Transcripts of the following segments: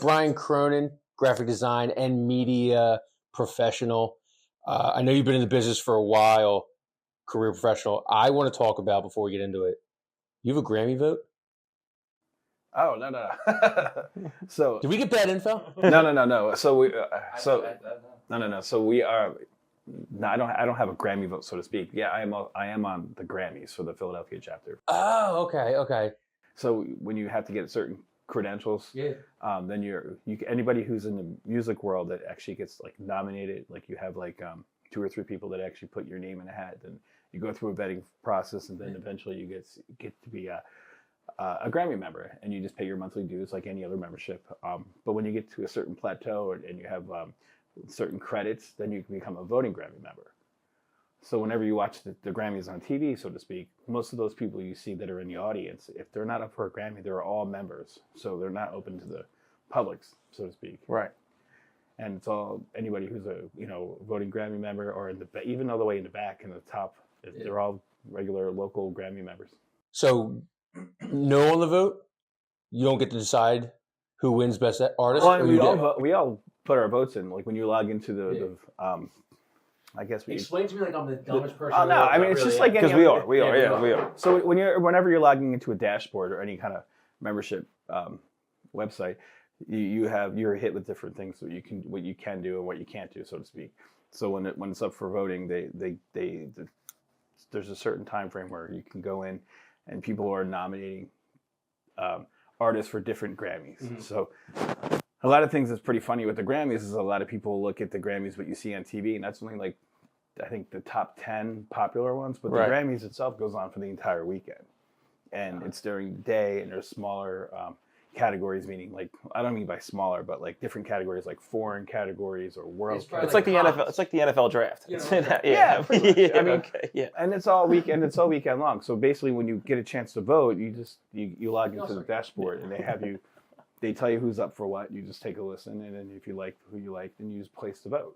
Brian Cronin, graphic design and media professional. I know you've been in the business for a while, career professional. I want to talk about, before we get into it, you have a Grammy vote? Oh, no. So did we get bad info? No. So we no. So we are. No, I don't have a Grammy vote, so to speak. Yeah, I am on the Grammys for the Philadelphia chapter. Oh, okay. So when you have to get certain credentials, then anybody who's in the music world that actually gets like nominated, like you have like 2 or 3 people that actually put your name in a hat, then you go through a vetting process, and then eventually you get to be a Grammy member, and you just pay your monthly dues like any other membership. But when you get to a certain plateau and you have certain credits, then you can become a voting Grammy member. So whenever you watch the Grammys on TV, so to speak, most of those people you see that are in the audience, if they're not up for a Grammy, they're all members. So they're not open to the public, so to speak. Right. And it's all anybody who's a voting Grammy member, or even all the way in the back in the top, they're all regular local Grammy members. So no on the vote? You don't get to decide who wins best artist? Well, we all put our votes in. Like when you log into the I guess explain to me like I'm the dumbest person. Oh no, I mean it's really just like because we are. So whenever you're logging into a dashboard or any kind of membership website, you're hit with different things what you can do and what you can't do, so to speak. So when it's up for voting, there's a certain time frame where you can go in, and people are nominating artists for different Grammys. Mm-hmm. So a lot of things that's pretty funny with the Grammys is a lot of people look at the Grammys what you see on TV, and that's only like I think the top 10 popular ones, but the Grammys itself goes on for the entire weekend, and it's during the day, and there's smaller categories, meaning like I don't mean by smaller, but like different categories, like foreign categories or world. It's like the NFL. It's like the NFL draft. You know, yeah. I mean, yeah. And it's all weekend. It's all weekend long. So basically, when you get a chance to vote, you log into the dashboard, and they tell you who's up for what. You just take a listen, and then if you like who you like, then you just place the vote.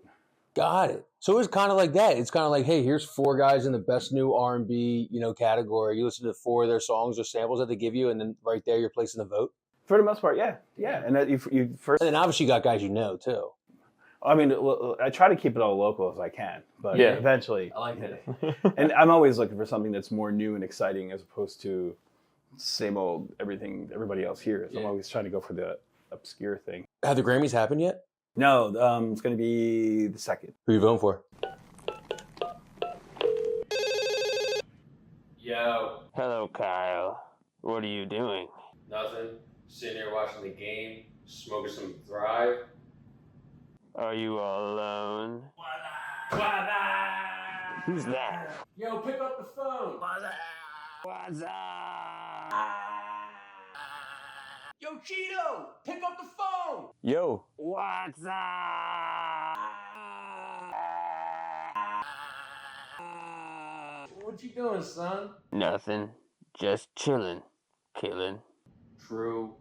Got it. So it's kind of like that. It's kind of like, hey, here's 4 guys in the best new R&B, category. You listen to 4 of their songs or samples that they give you, and then right there, you're placing the vote. For the most part, yeah. And that you first. And then obviously you got guys too. I mean, I try to keep it all local as I can, but eventually. I like it. And I'm always looking for something that's more new and exciting as opposed to same old everything everybody else hears. I'm always trying to go for the obscure thing. Have the Grammys happened yet? No, it's going to be the 2nd. Who are you voting for? Yo. Hello, Kyle. What are you doing? Nothing. Sitting here watching the game, smoking some Thrive. Are you all alone? Who's that? Yo, pick up the phone. What's up? Yo, Cheeto, pick up the phone. Yo. What's up? What you doing, son? Nothing. Just chilling. Killing. True.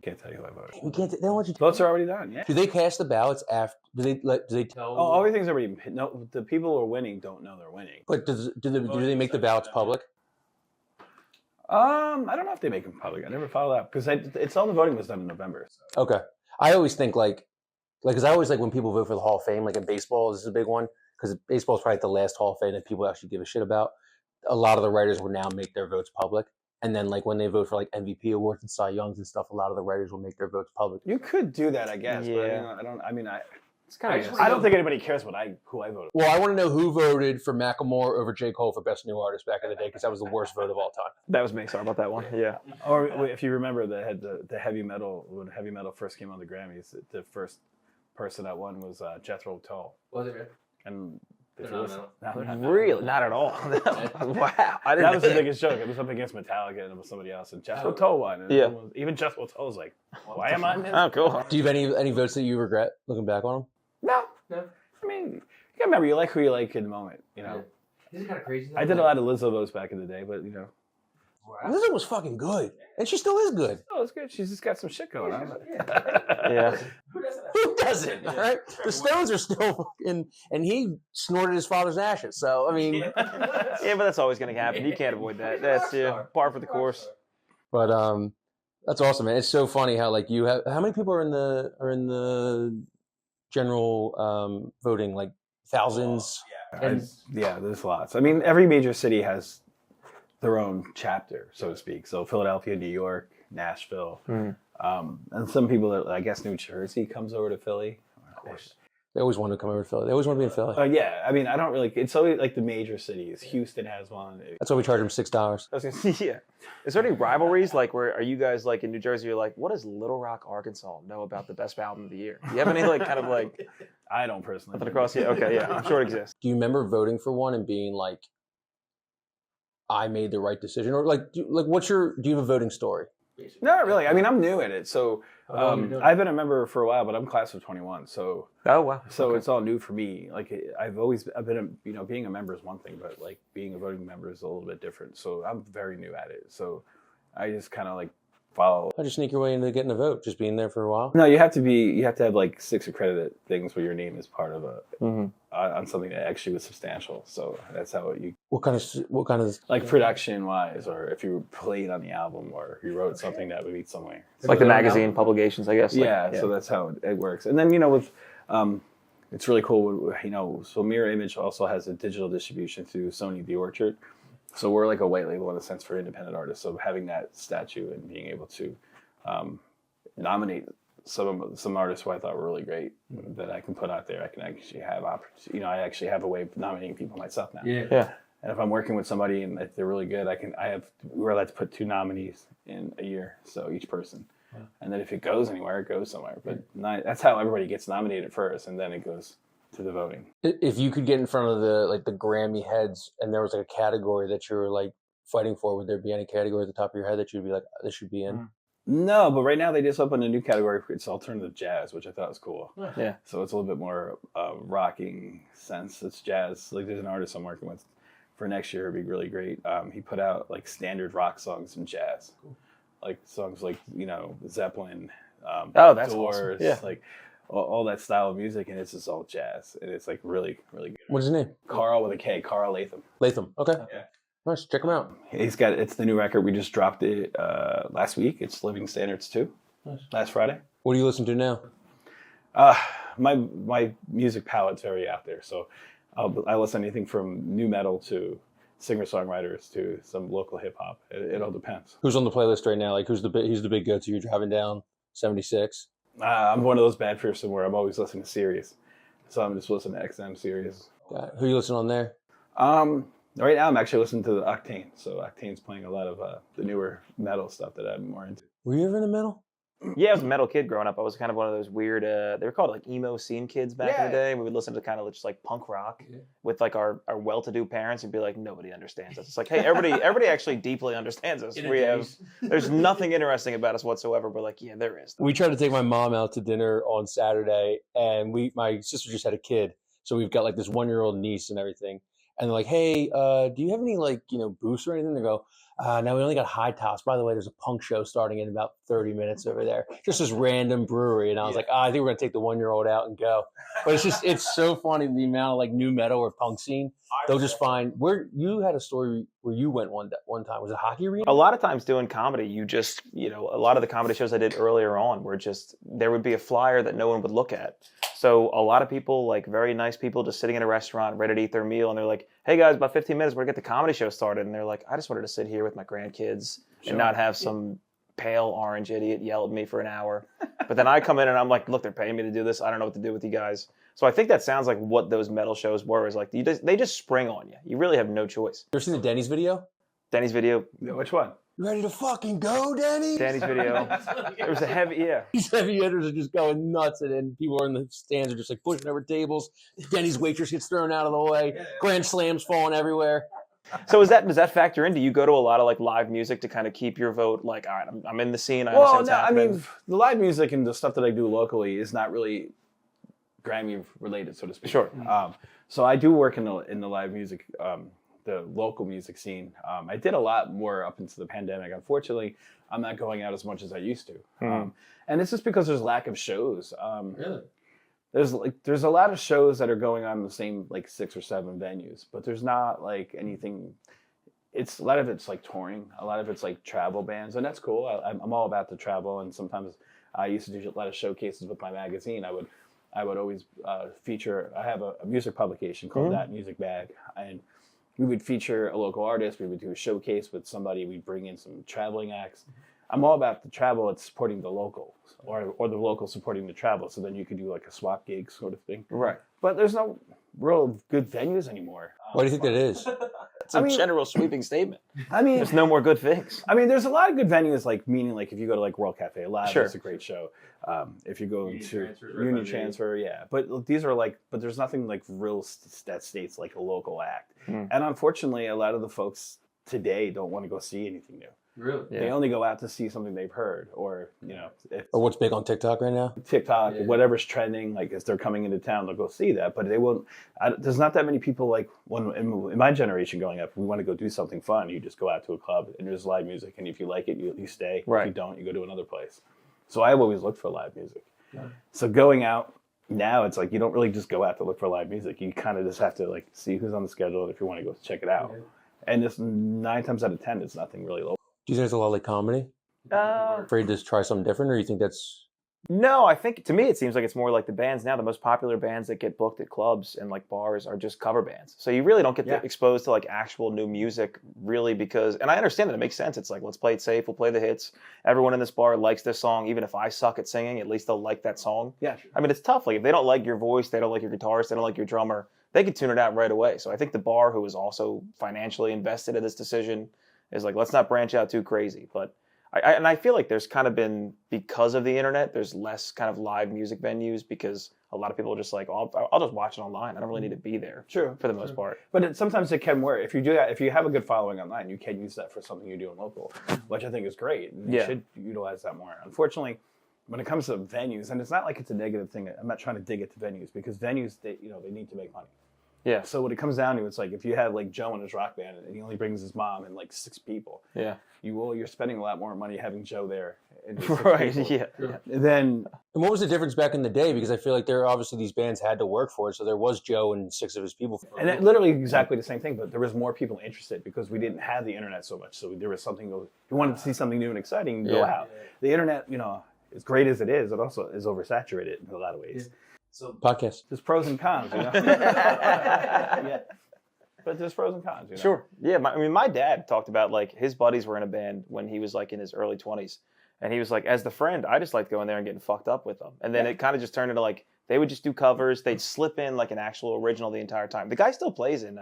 Can't tell you who I voted. We can't. They don't want you. Votes are already done. Yeah. Do they cast the ballots after? Do they tell? Oh, everything's already. No, the people who are winning don't know they're winning. But do they make the ballots public? I don't know if they make them public. I never followed up because it's all the voting was done in November. So. Okay. I always think because I always like when people vote for the Hall of Fame, like in baseball, this is a big one because baseball is probably the last Hall of Fame that people actually give a shit about. A lot of the writers will now make their votes public. And then, like, when they vote for, like, MVP awards and Cy Youngs and stuff, a lot of the writers will make their votes public. You could do that, I guess. Yeah. But, I don't think anybody cares who I voted. Well, I want to know who voted for Macklemore over J. Cole for Best New Artist back in the day, because that was the worst vote of all time. That was me. Sorry about that one. Yeah. Or if you remember, the heavy metal, when heavy metal first came on the Grammys, the first person that won was Jethro Tull. Was it? And Really? Not at all. Wow. That was the biggest joke. It was up against Metallica and it was somebody else. And Jethro Tull won. And even Jethro Tull was like, why am I in this? Oh, cool. Do you have any votes that you regret looking back on them? No. I mean, you gotta remember, you like who you like in the moment, you know. This is kind of crazy. I did a lot of Lizzo votes back in the day, but, you know. Lizzo was fucking good. And she still is good. Oh, it's good. She's just got some shit going on. Yeah. Who doesn't? All right? The Stones are still fucking, and he snorted his father's ashes. So, I mean. Yeah, but that's always going to happen. You can't avoid that. That's par for the course. But That's awesome, man. It's so funny how like you have how many people are in the general voting, like thousands. Yeah, there's lots. I mean, every major city has their own chapter, so to speak. So Philadelphia, New York, Nashville, and some people that I guess New Jersey comes over to Philly. Of course. They always want to come over to Philly. They always want to be in Philly. Yeah, I mean, I don't really. It's always like the major cities. Houston has one. That's why we charge them $6. I was gonna say, yeah. Is there any rivalries? Like, where are you guys like in New Jersey? You're like, what does Little Rock, Arkansas know about the best album of the year? Do you have any like kind of like I don't personally. nothing across here? Okay, yeah, I'm sure it exists. Do you remember voting for one and being like, I made the right decision? Or like, do you have a voting story? No, not really. I mean, I'm new at it, so I've been a member for a while, but I'm class of 21, so Oh wow. so it's all new for me. Like I've been, being a member is one thing, but like being a voting member is a little bit different. So I'm very new at it. So I just kind of like follow. How'd you sneak your way into getting a vote? Just being there for a while? No, you have to have like 6 accredited things where your name is part of on something that actually was substantial. So that's how you What kind of like production wise, or if you played on the album, or you wrote something that would be somewhere. It's like the magazine publications, I guess. Like, Yeah, so that's how it works. And then with it's really cool. So Mirror Image also has a digital distribution through Sony The Orchard. So we're like a white label in a sense for independent artists. So having that statue and being able to nominate some artists who I thought were really great that I can put out there, I can actually have I actually have a way of nominating people myself now. Yeah. And if I'm working with somebody and if they're really good, we're allowed to put 2 nominees in a year, so each person. And then if it goes anywhere, it goes somewhere. But that's how everybody gets nominated first, and then it goes to the voting. If you could get in front of the Grammy heads and there was like a category that you were like fighting for, would there be any category at the top of your head that you'd be like, this should be in? No, but right now they just opened a new category. It's alternative jazz, which I thought was cool. Yeah. So it's a little bit more rocking sense. It's jazz. Like there's an artist I'm working with for next year. It'd be really great. He put out like standard rock songs in jazz. Cool. Like songs like, Zeppelin, That's Doors, awesome. Yeah. like all that style of music, and it's just all jazz. And it's like really, really good. What is his name? Carl with a K, Carl Latham. Latham. Okay. Yeah. Nice. Check him out. It's the new record. We just dropped it last week. It's Living Standards 2, last Friday. What do you listen to now? My music palette's very out there, so I listen to anything from new metal to singer-songwriters to some local hip-hop. It all depends. Who's on the playlist right now? Like who's the big go-to? You're driving down 76? I'm one of those bad person where I'm always listening to Sirius, so I'm just listening to XM Sirius. Who you listening on there? Right now I'm actually listening to Octane, so Octane's playing a lot of the newer metal stuff that I'm more into. Were you ever into metal? Yeah, I was a metal kid growing up. I was kind of one of those weird, they were called like emo scene kids back in the day. We would listen to kind of just like punk rock with like our well-to-do parents and be like, nobody understands us. It's like, hey, everybody actually deeply understands us. There's nothing interesting about us whatsoever. We're like, yeah, there is. We tried to take my mom out to dinner on Saturday, and my sister just had a kid. So we've got like this 1-year-old niece and everything. And they're like, hey, do you have any like, booths or anything? They go, no, we only got high tops. By the way, there's a punk show starting in about 30 minutes over there. Just this random brewery. And I was like, I think we're going to take the 1-year-old out and go. But it's so funny the amount of like new metal or punk scene. They'll just find where you had a story where you went one time. Was it hockey arena? A lot of times doing comedy, you just, a lot of the comedy shows I did earlier on were just, there would be a flyer that no one would look at. So a lot of people, like very nice people, just sitting in a restaurant, ready to eat their meal, and they're like, hey guys, about 15 minutes, we're going to get the comedy show started. And they're like, I just wanted to sit here with my grandkids and not have some pale orange idiot yell at me for an hour. But then I come in and I'm like, look, they're paying me to do this. I don't know what to do with you guys. So I think that sounds like what those metal shows were, is like they just spring on you. You really have no choice. You ever seen the Denny's video? Denny's video. Which one? You ready to fucking go, Denny's? Danny's video. There was a heavy, These heavy hitters are just going nuts, and then people are in the stands are just like pushing over tables. Denny's waitress gets thrown out of the way. Grand slams falling everywhere. So does that factor in? Do you go to a lot of like live music to kind of keep your vote? Like, all right, I'm in the scene. I understand what's happening. I mean, the live music and the stuff that I do locally is not really Grammy related, so to speak. Sure. So I do work in the live music, the local music scene. I did a lot more up into the pandemic. Unfortunately, I'm not going out as much as I used to, and it's just because there's lack of shows. Really? There's a lot of shows that are going on in the same like 6 or 7 venues, but there's not like anything it's a lot of it's like touring, a lot of it's like travel bands, and that's cool. I'm all about the travel, and sometimes I used to do a lot of showcases with my magazine. I would always feature. I have a music publication called That Music Bag, and we would feature a local artist. We would do a showcase with somebody. We'd bring in some traveling acts. I'm all about the travel. It's supporting the locals, or the locals supporting the travel. So then you could do like a swap gig sort of thing. Right. But there's no real good venues anymore. Why do you think that is? It's a general sweeping statement. I mean, There's no more good things. I mean, there's a lot of good venues, like meaning like if you go to like World Cafe Live, Sure. it's a great show. If you go Union to Transfer's right Union by me. Transfer, yeah. But these are like, but there's nothing like real that states like a local act. And unfortunately, a lot of the folks today don't want to go see anything new. Really? They only go out to see something they've heard, or if Or what's big on TikTok right now? TikTok, Yeah. whatever's trending, like as they're coming into town, they'll go see that. But they won't. There's not that many people like when in my generation growing up. We want to go do something fun. You just go out to a club and there's live music, and if you like it, you stay. Right. If you don't, you go to another place. So I've always looked for live music. So going out now, it's like you don't really just go out to look for live music. You kind of just have to like see who's on the schedule, and if you want to go check it out. And just 9 times out of 10, it's nothing really local. Do you think there's a lot like comedy? Afraid to try something different, or you think that's No, I think to me it seems like it's more like the bands now. The most popular bands that get booked at clubs and like bars are just cover bands. So you really don't get exposed to like actual new music, really, because, and I understand that it makes sense. It's like, let's play it safe. We'll play the hits. Everyone in this bar likes this song. Even if I suck at singing, at least they'll like that song. Yeah. I mean, it's tough. Like if they don't like your voice, they don't like your guitarist, they don't like your drummer, they could tune it out right away. So I think the bar, who is also financially invested in this decision, is like, let's not branch out too crazy. But I feel like there's kind of been, because of the internet, there's less kind of live music venues, because a lot of people are just like, I'll just watch it online. I don't really need to be there. True. For the most part. But sometimes it can work. If you do that, if you have a good following online, you can use that for something you do in local, which I think is great. And you should utilize that more. Unfortunately, when it comes to venues, and it's not like it's a negative thing. I'm not trying to dig into venues, because venues, they need to make money. Yeah. So what it comes down to, it's like if you have like Joe in his rock band and he only brings his mom and like 6 people. Yeah. You're spending a lot more money having Joe there. And Right. Yeah. Then And what was the difference back in the day? Because I feel like obviously these bands had to work for it, so there was Joe and 6 of his people. and it literally exactly the same thing, but there was more people interested because we didn't have the internet so much. So there was something, if you wanted to see something new and exciting, go out. The internet, as great as it also is oversaturated in a lot of ways. So podcast. There's pros and cons, yeah. But there's pros and cons, Sure. Yeah. My dad talked about like his buddies were in a band when he was like in his early 20s. And he was like, as the friend, I just liked going there and getting fucked up with them. And then it kind of just turned into like, they would just do covers. They'd slip in like an actual original the entire time. The guy still plays in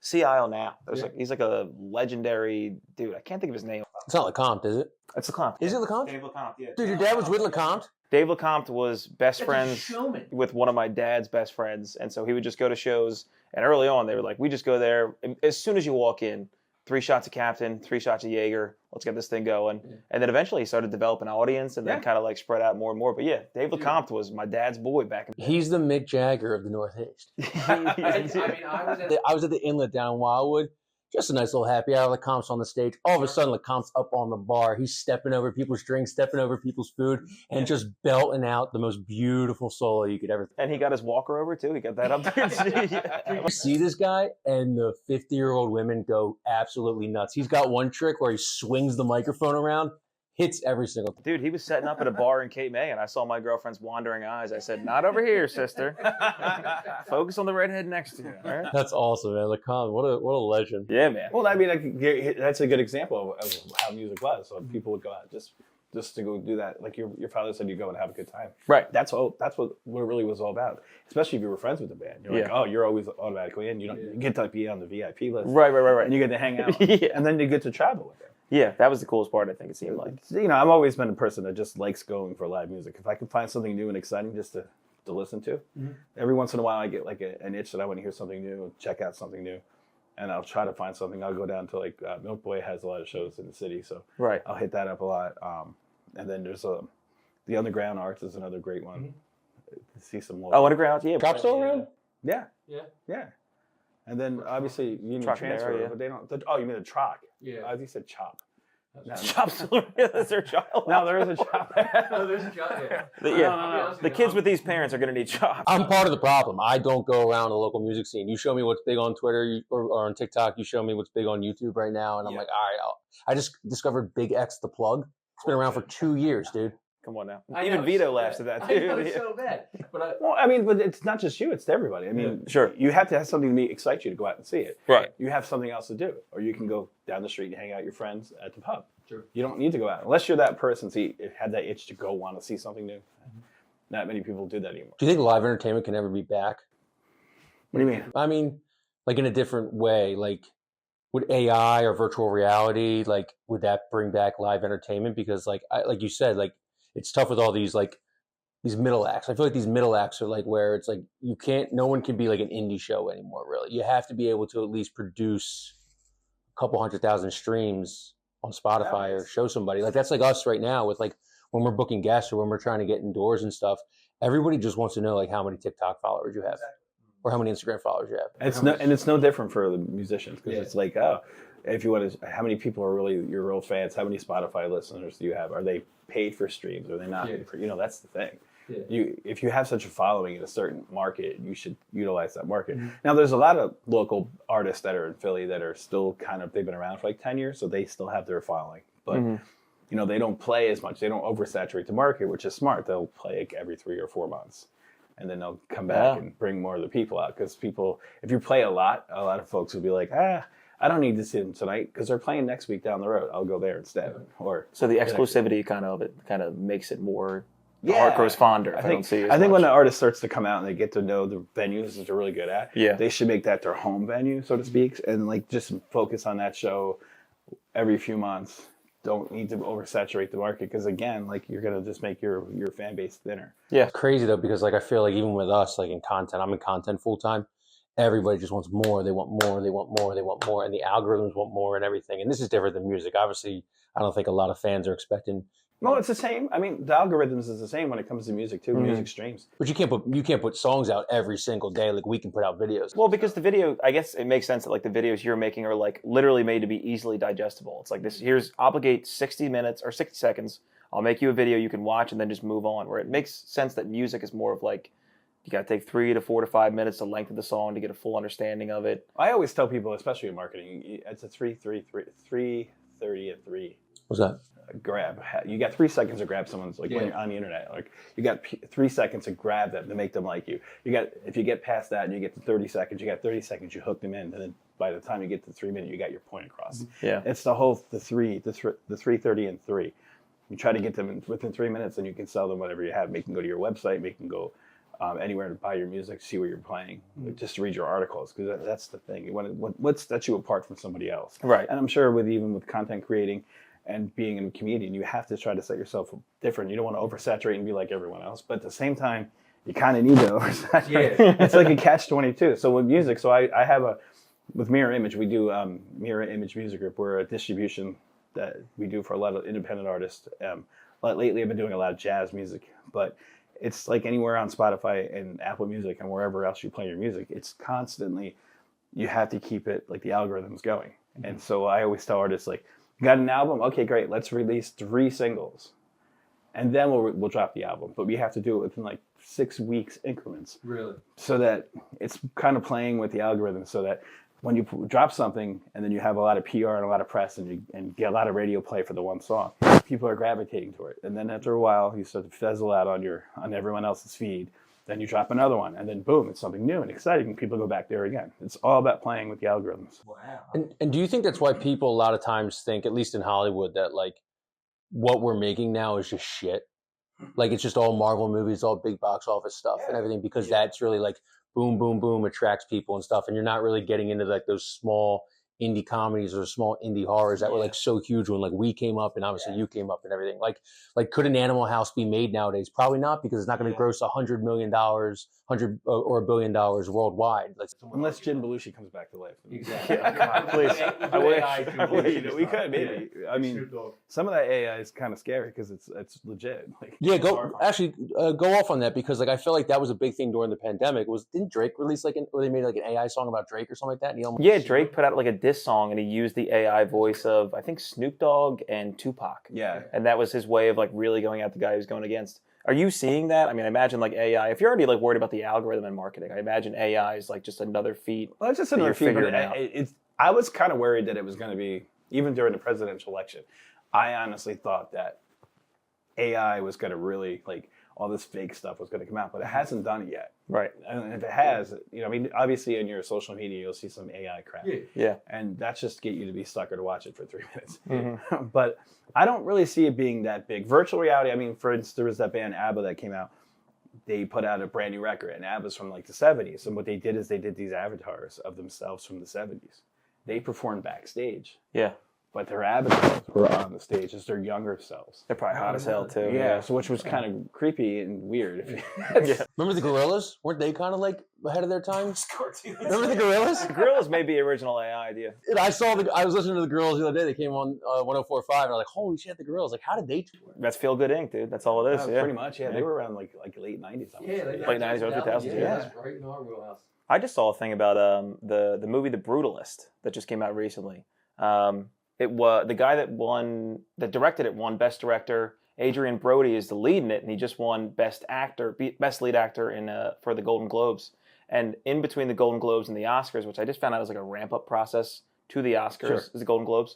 Sea Isle now. He's like a legendary dude. I can't think of his name. It's not LeCompte, is it? It's LeCompte. Is it LeCompte? Dave LeCompte, yeah. Dude, your dad was with LeCompte? Dave LeCompte was best friends with one of my dad's best friends. And so he would just go to shows. And early on, they were like, we just go there. As soon as you walk in, 3 shots of Captain, 3 shots of Jaeger. Let's get this thing going. Yeah. And then eventually he started developing an audience and then kind of like spread out more and more. But yeah, Dave LeCompte was my dad's boy back in the day. He's the Mick Jagger of the Northeast. I was at the Inlet down in Wildwood. Just a nice little happy hour. LeCompte's on the stage. All of a sudden, LeCompte's up on the bar. He's stepping over people's drinks, stepping over people's food, and just belting out the most beautiful solo you could ever. And he got his walker over too. He got that up there. You see this guy, and the 50-year-old women go absolutely nuts. He's got one trick where he swings the microphone around, hits every single time. Dude, he was setting up at a bar in Cape May, and I saw my girlfriend's wandering eyes. I said, not over here, sister. Focus on the redhead next to you. All right? That's awesome, man. LeCompte, what a legend. Yeah, man. Well, I mean, that's a good example of how music was. So people would go out just to go do that. Like your father said, you go and have a good time. Right. That's what it really was all about. Especially if you were friends with the band. You're like, oh, you're always automatically in. You get to be on the VIP list. Right. And you get to hang out. And then you get to travel with them. Yeah, that was the coolest part, I think it seemed like. I've always been a person that just likes going for live music. If I can find something new and exciting just to listen to, every once in a while I get like an itch that I want to hear something new, check out something new. And I'll try to find something. I'll go down to like Milk Boy has a lot of shows in the city, so I'll hit that up a lot. And then there's the Underground Arts is another great one. See some local. Oh, Underground, yeah. Chop still around? Yeah. And then obviously Union Trocadero, Transfer, yeah. but they don't. You mean the Troc? Yeah. I think you said Chop. Chops. Is there a child? No, there is a chop. There's a job there. The kids with these parents are going to need chops. I'm part of the problem. I don't go around the local music scene. You show me what's big on Twitter or on TikTok. You show me what's big on YouTube right now, and I'm like, all right. I just discovered Big X the Plug. It's been around for 2 years, dude. Come on now. I Even know, Vito so laughs bad. at that I too. know, it's so bad. But But it's not just you; it's everybody. I mean, Sure. you have to have something to excite you to go out and see it. Right. You have something else to do, or you can go down the street and hang out with your friends at the pub. True. You don't need to go out unless you're that person. Had that itch to go want to see something new. Not many people do that anymore. Do you think live entertainment can ever be back? What do you mean? I mean, like in a different way. Like, would AI or virtual reality, like, would that bring back live entertainment? Because, like you said, like, it's tough with all these middle acts. I feel like these middle acts are like where it's like no one can be like an indie show anymore, really. You have to be able to at least produce a couple 100,000 streams on Spotify or show somebody. Like, that's like us right now with like when we're booking guests or when we're trying to get indoors and stuff. Everybody just wants to know like how many TikTok followers you have or how many Instagram followers you have. It's no different for the musicians because it's like, if you want to, how many people are really your real fans? How many Spotify listeners do you have? Are they paid for streams? Are they not? Yeah. That's the thing. Yeah. If you have such a following in a certain market, you should utilize that market. Mm-hmm. Now, there's a lot of local artists that are in Philly that are still they've been around for like 10 years, so they still have their following. But, they don't play as much. They don't oversaturate the market, which is smart. They'll play like every 3 or 4 months. And then they'll come back and bring more of the people out. Because if you play a lot of folks will be like, I don't need to see them tonight because they're playing next week down the road. I'll go there instead. Or so the exclusivity kind of makes it more. The heart grows fonder. I think when the artist starts to come out and they get to know the venues that they're really good at, they should make that their home venue, so to speak, and like just focus on that show every few months. Don't need to oversaturate the market because again, like you're gonna just make your fan base thinner. Yeah, it's crazy though because like I feel like even with us, like in content, I'm in content full time. Everybody just wants more. They want more. They want more. They want more, and the algorithms want more and everything. And this is different than music. Obviously, I don't think a lot of fans are expecting. Well, it's the same. I mean, the algorithms is the same when it comes to music too. Music streams. But you can't put songs out every single day like we can put out videos. Well, because the video, I guess it makes sense that like the videos you're making are like literally made to be easily digestible. It's like this. Here's obligate 60 minutes or 60 seconds. I'll make you a video you can watch and then just move on. Where it makes sense that music is more of like you got to take 3 to 4 to 5 minutes to length of the song to get a full understanding of it. I always tell people, especially in marketing, it's a 3:30 and 3. What's that? Grab. You got 3 seconds to grab someone's when you're on the internet. Like you got 3 seconds to grab them to make them like you. If you get past that and you get to 30 seconds, you got 30 seconds. You hook them in, and then by the time you get to 3 minutes, you got your point across. Yeah, it's the 3:30 and 3. You try to get them within 3 minutes, and you can sell them whatever you have. Make them go to your website. Make them go anywhere to buy your music, see where you're playing, just to read your articles because that's the thing. What sets you apart from somebody else, right? And I'm sure even with content creating. And being a comedian, you have to try to set yourself different. You don't want to oversaturate and be like everyone else, but at the same time, you kind of need to oversaturate. Yeah. It's like a catch-22. So with music, I have with Mirror Image, we do Mirror Image Music Group. We're a distribution that we do for a lot of independent artists. Lately, I've been doing a lot of jazz music, but it's like anywhere on Spotify and Apple Music and wherever else you play your music, it's constantly, you have to keep it like the algorithm's going. Mm-hmm. And so I always tell artists like, got an album? Okay, great. Let's release 3 singles. And then we'll drop the album. But we have to do it within like 6 weeks increments. Really? So that it's kind of playing with the algorithm so that when you drop something and then you have a lot of PR and a lot of press and get a lot of radio play for the one song, people are gravitating to it. And then after a while, you start to fizzle out on everyone else's feed. Then you drop another one, and then boom, it's something new and exciting, and people go back there again. It's all about playing with the algorithms. Wow. And do you think that's why people a lot of times think, at least in Hollywood, that like what we're making now is just shit? Like it's just all Marvel movies, all big box office stuff and everything, because that's really like boom, boom, boom attracts people and stuff, and you're not really getting into like those small indie comedies or small indie horrors that were like so huge when like we came up and obviously you came up and everything. Like could an Animal House be made nowadays? Probably not, because it's not going to gross $100 million, or $1 billion worldwide. Like, unless Jim Belushi comes back to life. Exactly. Come on, please. I wish we could maybe. I mean, some of that AI is kind of scary because it's legit. Like, go off on that, because like I feel like that was a big thing during the pandemic. Didn't Drake release or they made like an AI song about Drake or something like that? And Drake put out like a this song and he used the AI voice of, I think, Snoop Dogg and Tupac. Yeah. And that was his way of like really going at the guy he was going against. Are you seeing that? I mean, I imagine like AI, if you're already like worried about the algorithm and marketing, I imagine AI is like just another feat. Well, it's just another feat, but figuring out. I was kind of worried that it was going to be, even during the presidential election, I honestly thought that AI was going to really, like, all this fake stuff was going to come out, but it hasn't done it yet. Right. And if it has, you know, I mean, obviously in your social media, you'll see some AI crap. Yeah. And that's just get you to be stuck or to watch it for 3 minutes. Mm-hmm. But I don't really see it being that big. Virtual reality, I mean, for instance, there was that band ABBA that came out. They put out a brand new record, and ABBA's from like the 70s. And what they did is they did these avatars of themselves from the 70s. They performed backstage. Yeah. But their avatars were on the stage as their younger selves. They're probably hot as hell too. Yeah, so which was kind of creepy and weird. Yeah. Remember the Gorillas? Weren't they kind of like ahead of their time? Remember the Gorillas? Gorillas may be original AI idea. And I was listening to the Gorillas the other day. They came on 104.5, and I was like, holy shit, the Gorillas! Like, how did they tour? That's Feel Good Inc., dude. That's all it is. Yeah. Pretty much. Yeah, they were around like late 90s. Late 90s, early 2000s. Yeah, that's right in our wheelhouse. I just saw a thing about the movie The Brutalist that just came out recently. It was the guy that directed it won Best Director. Adrian Brody is the lead in it, and he just won Best Lead Actor in for the Golden Globes. And in between the Golden Globes and the Oscars, which I just found out was like a ramp up process to the Oscars, is the Golden Globes.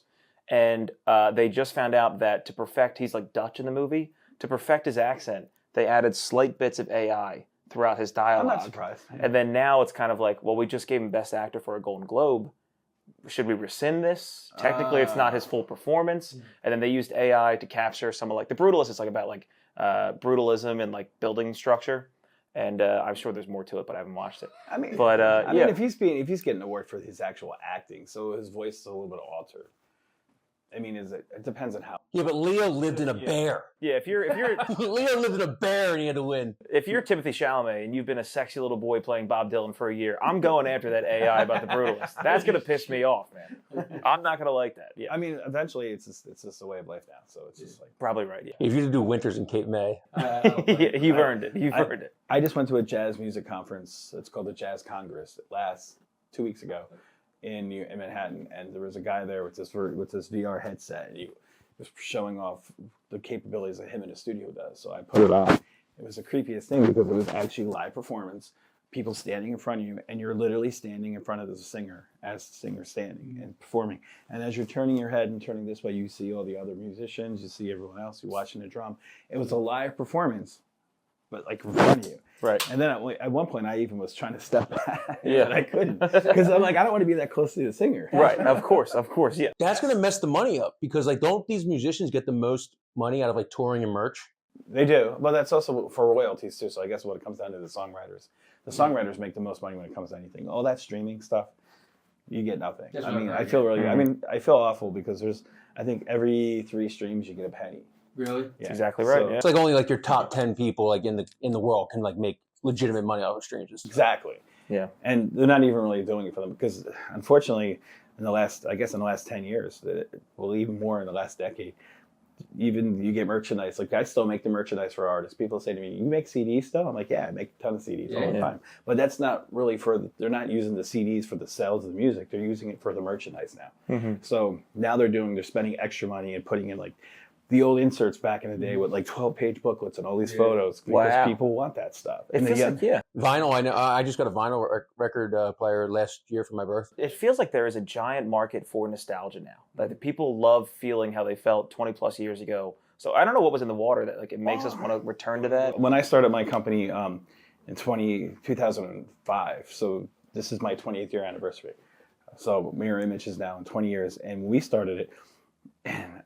And they just found out that to perfect, he's like Dutch in the movie, to perfect his accent, they added slight bits of AI throughout his dialogue. I'm not surprised. Yeah. And then now it's kind of like, well, we just gave him Best Actor for a Golden Globe. Should we rescind this? Technically, it's not his full performance. And then they used AI to capture some of like The Brutalist. It's like about like brutalism and like building structure. And I'm sure there's more to it, but I haven't watched it. I mean, but I mean, if he's getting an award for his actual acting, so his voice is a little bit altered. I mean, it depends on how. Yeah, but Leo lived in a bear. Yeah, if you're Leo lived in a bear and he had to win. If you're Timothy Chalamet and you've been a sexy little boy playing Bob Dylan for a year, I'm going after that AI about The Brutalist. That's gonna piss me off, man. I'm not gonna like that. Yeah, I mean, eventually it's just a way of life now. So it's just like probably right. Yeah, If you had to do winters in Cape May, yeah, you've earned it. You've earned it. I just went to a jazz music conference. It's called the Jazz Congress. It lasts 2 weeks ago in Manhattan, and there was a guy there with this VR headset, and he was showing off the capabilities that him in his studio does. So I put it on. It was the creepiest thing because it was actually live performance, people standing in front of you, and you're literally standing in front of the singer as the singer standing and performing. And as you're turning your head and turning this way, you see all the other musicians, you see everyone else, you're watching the drum. It was a live performance, but like in front of you. Right. And then at one point, I even was trying to step back, Yeah. but I couldn't because I'm like, I don't want to be that close to the singer. Right. Of course. Yeah. that's going to mess the money up because, like, don't these musicians get the most money out of, like, touring and merch? They do, but that's also for royalties too. So I guess what it comes down to the songwriters. The songwriters make the most money when it comes to anything. All that streaming stuff, you get nothing. That's I what mean, I've I heard, feel yeah. really. I mean, I feel awful because I think every 3 streams you get a penny. Really? Yeah. That's exactly right. So- Yeah. It's like only, like, your top 10 people, like, in the world can, like, make legitimate money off of strangers. Exactly. Yeah. And they're not even really doing it for them because, unfortunately, in the last 10 years, well, even more in the last decade, even you get merchandise. Like, I still make the merchandise for artists. People say to me, "You make CDs still?" I'm like, "Yeah, I make a ton of CDs all the Yeah. time." But that's not really they're not using the CDs for the sales of the music. They're using it for the merchandise now. Mm-hmm. So now they're spending extra money and putting in like the old inserts back in the day with like 12-page booklets and all these photos because Wow. people want that stuff. It And feels like, yeah. Vinyl, I know. I just got a vinyl record player last year for my birthday. It feels like there is a giant market for nostalgia now. Like the people love feeling how they felt 20 plus years ago. So I don't know what was in the water that like it makes us want to return to that. When I started my company in 2005, so this is my 20th year anniversary. So Mirror Image is now in 20 years, and when we started it,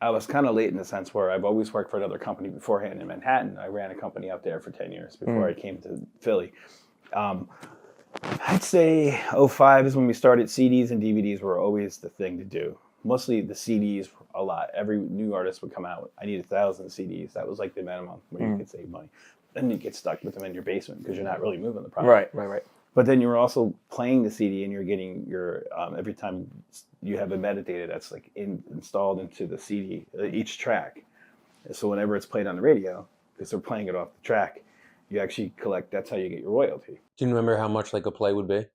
I was kind of late in the sense where I've always worked for another company beforehand in Manhattan. I ran a company up there for 10 years before I came to Philly. I'd say 05 is when we started. CDs and DVDs were always the thing to do. Mostly the CDs a lot. Every new artist would come out. I need 1,000 CDs. That was like the minimum where you could save money. Then you get stuck with them in your basement because you're not really moving the product. Right. But then you're also playing the CD and you're getting your, every time you have a metadata that's like installed into the CD, each track. So whenever it's played on the radio, because they're playing it off the track, you actually collect, that's how you get your royalty. Do you remember how much, like, a play would be?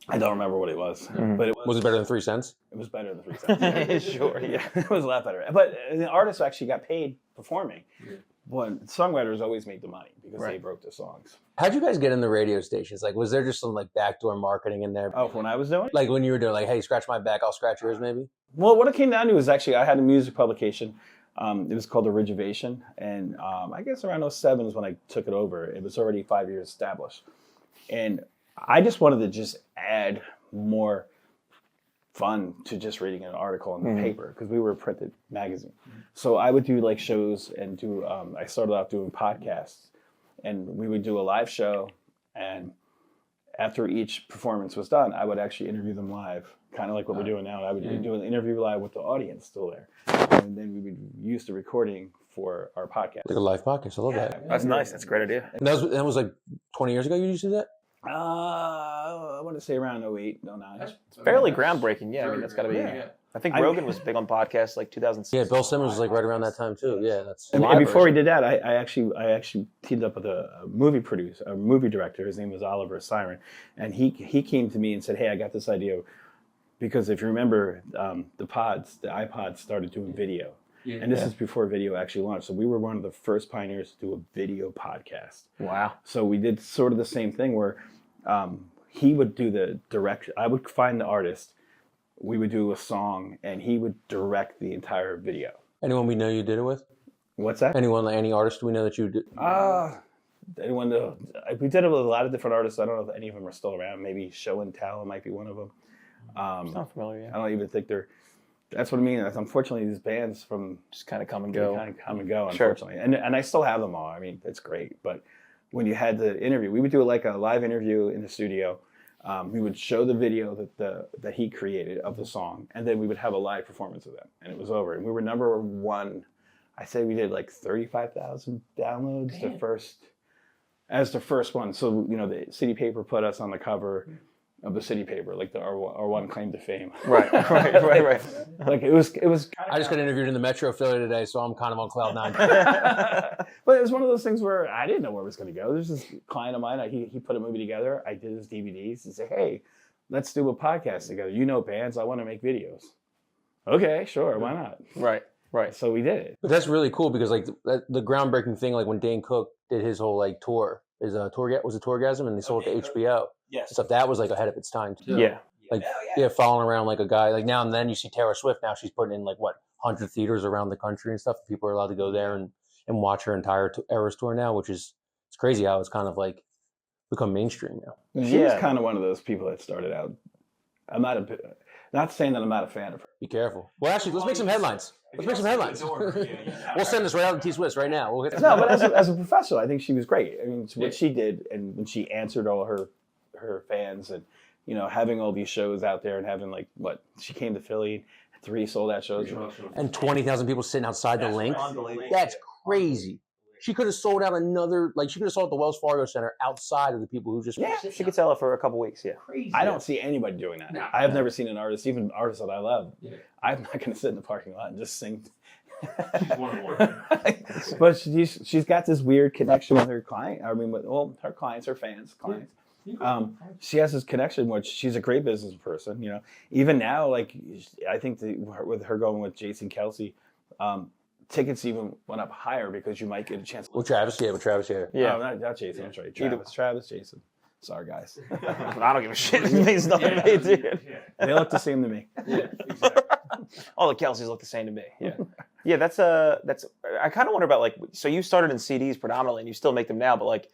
I don't remember what it was, but Was it better than 3 cents? it was better than 3 cents. Sure, yeah. It was a lot better. But the artists actually got paid performing. But songwriters always made the money because they wrote the songs. How'd you guys get in the radio stations? Like, was there just some like backdoor marketing in there? Oh, when I was doing it? Like when you were doing like, hey, scratch my back, I'll scratch yours, maybe. Well, what it came down to is actually I had a music publication. It was called Origivation, and I guess around 2007 is when I took it over. It was already 5 years established, and I just wanted to just add more fun to just reading an article in the paper because we were a printed magazine. So I would do like shows and do. I started off doing podcasts, and we would do a live show, and after each performance was done, I would actually interview them live, kind of like what we're doing now. I would do an interview live with the audience still there, and then we would use the recording for our podcast. Like a live podcast. I love that. That's nice. That's a great idea. And that was like 20 years ago you used to do that? I want to say around 08, 09. It's fairly groundbreaking. Yeah, I mean, that's got to be. I think Rogan was big on podcasts like 2006. Yeah, Bill Simmons was like right around that time too. Yeah, that's. And before we did that, I actually teamed up with a movie producer, a movie director. His name was Oliver Siren, and he came to me and said, "Hey, I got this idea." Because if you remember, the iPods started doing video. And this is before video actually launched. So we were one of the first pioneers to do a video podcast. Wow. So we did sort of the same thing where he would do the direct. I would find the artist. We would do a song, and he would direct the entire video. Anyone we know you did it with? What's that? Anyone, like any artist we know that you did? Anyone know? We did it with a lot of different artists. I don't know if any of them are still around. Maybe Show and Tell might be one of them. It's not familiar yet. I don't even think they're. That's what I mean. Unfortunately, these bands from Just kind of come and go. kind of come and go. Sure. Unfortunately, and I still have them all. I mean, it's great. But when you had the interview, we would do like a live interview in the studio. We would show the video that he created of the song, and then we would have a live performance of that, and it was over. And we were number one. I say we did like 35,000 downloads as the first one. So the City Paper put us on the cover of the City Paper, like our one claim to fame. Right. Like it was. I just got interviewed in the Metro Philly today, so I'm kind of on cloud nine. But it was one of those things where I didn't know where it was going to go. There's this client of mine. He put a movie together. I did his DVDs. He said, "Hey, let's do a podcast together. You know bands. I want to make videos." Okay, sure. Why not? Right. So we did it. But that's really cool because like the groundbreaking thing, like when Dane Cook did his whole like tour, was it Tourgasm, and they sold it to HBO. Yes. Stuff that was like ahead of its time too. Yeah. Like following around like a guy. Like now and then you see Taylor Swift. Now she's putting in like 100 theaters around the country and stuff. People are allowed to go there and watch her entire Eras tour now, which is it's crazy how it's kind of like become mainstream now. She was kind of one of those people that started out. I'm not saying that I'm not a fan of her. Be careful. Well, actually, let's make some headlines. We'll send this right out to T-Swiss right now. We'll get No, but as a professional, I think she was great. I mean, what she did, and when she answered all her fans, and having all these shows out there, and having she came to Philly, 3 sold out shows, and 20,000 people sitting outside the link. That's crazy. She could have sold out she could have sold out the Wells Fargo Center outside of the people who just. Yeah, she could sell it for a couple weeks. Yeah. Crazy. I don't see anybody doing that. No, I have never seen an artist, even artists that I love. Yeah. I'm not going to sit in the parking lot and just sing. But she's got this weird connection with her client. I mean, her clients, her fans, clients. She has this connection, which she's a great business person. Even now, I think with her going with Jason Kelsey, tickets even went up higher because you might get a chance. With Travis, yeah. No, not Jason. That's right. Travis, Jason. Sorry, guys. I don't give a shit. It means nothing to me, dude. They look the same to me. Yeah, exactly. All the Kelseys look the same to me. Yeah. Yeah, that's I kind of wonder about so you started in CDs predominantly and you still make them now, but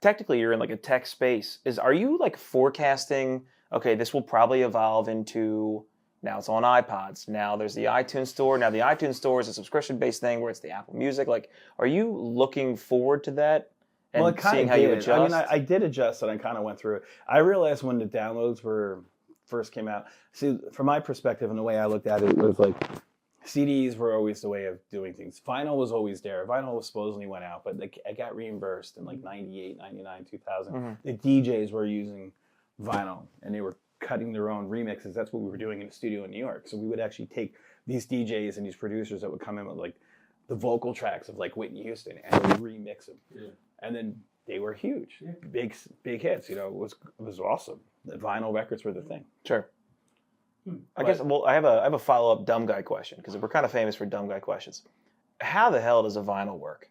technically you're in a tech space. Are you forecasting, okay, this will probably evolve into now it's on iPods. Now there's the iTunes store. Now the iTunes store is a subscription-based thing where it's the Apple Music. Are you looking forward to that and seeing how you adjust? I mean, I did adjust and I kind of went through it. I realized when the downloads first came out. See, from my perspective and the way I looked at it was CDs were always the way of doing things. Vinyl was always there. Vinyl supposedly went out, but it got reimbursed in 98, 99, 2000. Mm-hmm. The DJs were using vinyl and they were cutting their own remixes. That's what we were doing in the studio in New York. So we would actually take these DJs and these producers that would come in with the vocal tracks of like Whitney Houston and remix them. Yeah. And then they were huge, big hits. You know, it was awesome. The vinyl records were the thing. Sure. I guess. Well, I have a follow up dumb guy question because we're kind of famous for dumb guy questions. How the hell does a vinyl work?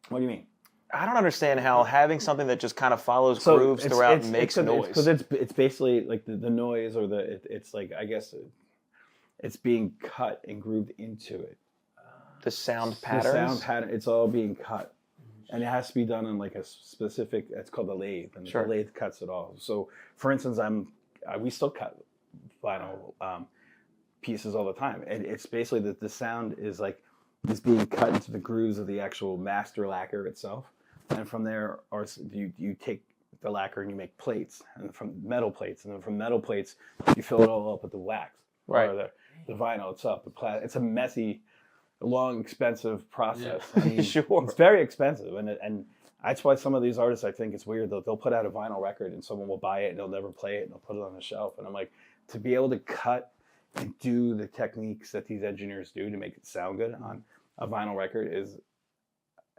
What do you mean? I don't understand how having something that just kind of follows grooves throughout makes noise. Because it's basically like the noise or it's like, I guess it's being cut and grooved into it. The sound patterns? The sound pattern, it's all being cut. And it has to be done in like a specific, it's called the lathe. And the lathe cuts it all. So for instance, we still cut vinyl pieces all the time. And it's basically the sound is like, is being cut into the grooves of the actual master lacquer itself. And from there, or you take the lacquer and you make plates, and from metal plates, and then from metal plates, you fill it all up with the wax, or the vinyl itself. It's a messy, long, expensive process. Yeah. I mean, sure, it's very expensive, and that's why some of these artists, I think it's weird. They'll put out a vinyl record, and someone will buy it, and they'll never play it, and they'll put it on the shelf. And I'm like, to be able to cut and do the techniques that these engineers do to make it sound good on a vinyl record is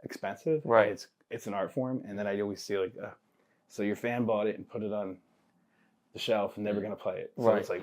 expensive. Right. It's an art form, and then I always see like, so your fan bought it and put it on the shelf and never gonna play it. So it's like,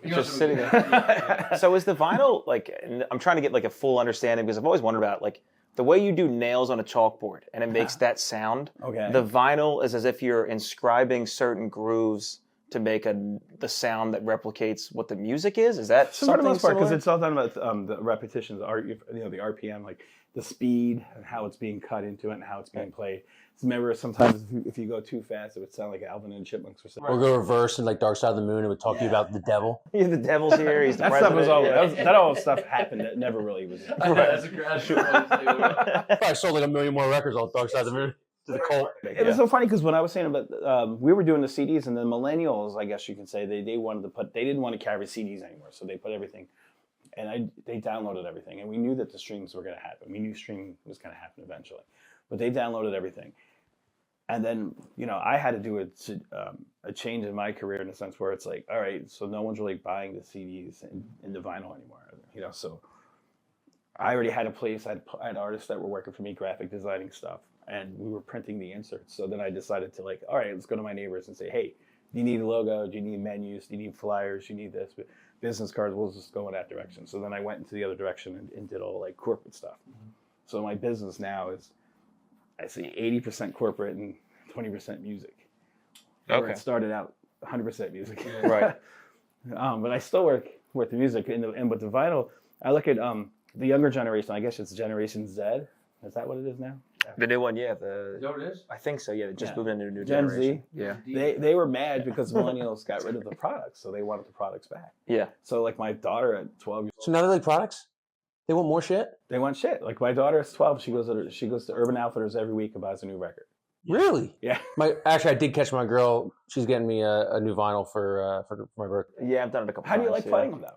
it's just sitting there. So is the vinyl like? And I'm trying to get like a full understanding because I've always wondered about like the way you do nails on a chalkboard and it makes that sound. Okay. The vinyl is as if you're inscribing certain grooves to make the sound that replicates what the music is. Is that so something for the most part, because similar? it's all done about the repetitions, the RPM, like the speed and how it's being cut into it and how it's being played. Remember, sometimes if you go too fast, it would sound like Alvin and the Chipmunks or something. Or go reverse and like Dark Side of the Moon, it would talk to you about the devil. Yeah, the devil's here. He's the that president. Stuff was all, that all stuff happened that never really was. That's a crash. Probably sold like 1 million more records on Dark Side of the Moon to the cult. It was so funny because when I was saying about, we were doing the CDs and the millennials, I guess you can say, they didn't want to carry CDs anymore, so they put everything, and they downloaded everything, and we knew that the streams were going to happen. We knew streaming was going to happen eventually, but they downloaded everything. And then, I had to do a change in my career in a sense where it's like, all right, so no one's really buying the CDs and the vinyl anymore, so I already had a place, I had artists that were working for me, graphic designing stuff, and we were printing the inserts. So then I decided to all right, let's go to my neighbors and say, hey, do you need a logo? Do you need menus? Do you need flyers? Do you need this? Business cards, we'll just go in that direction. So then I went into the other direction and did all like corporate stuff. Mm-hmm. So my business now is, I see 80% corporate and 20% music. Okay. It started out 100% music. Yeah. Right. But I still work with the music. And with the vinyl, I look at the younger generation. I guess it's Generation Z. Is that what it is now? The new one, yeah. Is that what it is? I think so, yeah. They just moved into a new Gen generation. Z. Yeah. They were mad because millennials got rid of the products, so they wanted the products back. Yeah. So like my daughter at 12 years old. So now they like products? They want more shit? They want shit. Like my daughter is 12. She goes to Urban Outfitters every week and buys a new record. Really? Yeah. Actually, I did catch my girl. She's getting me a new vinyl for my birthday. Yeah, I've done it a couple times. How do you like playing them though?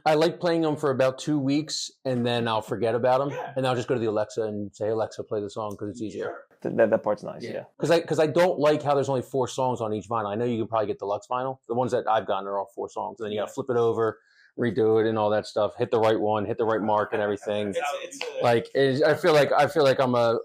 I like playing them for about 2 weeks, and then I'll forget about them, and I'll just go to the Alexa and say, Alexa, play the song, because it's easier. Sure. That part's nice, yeah. Because I don't like how there's only 4 songs on each vinyl. I know you can probably get deluxe vinyl. The ones that I've gotten are all 4 songs, and then you got to flip it over, redo it, and all that stuff. Hit the right one, hit the right mark, and everything. I feel like I'm a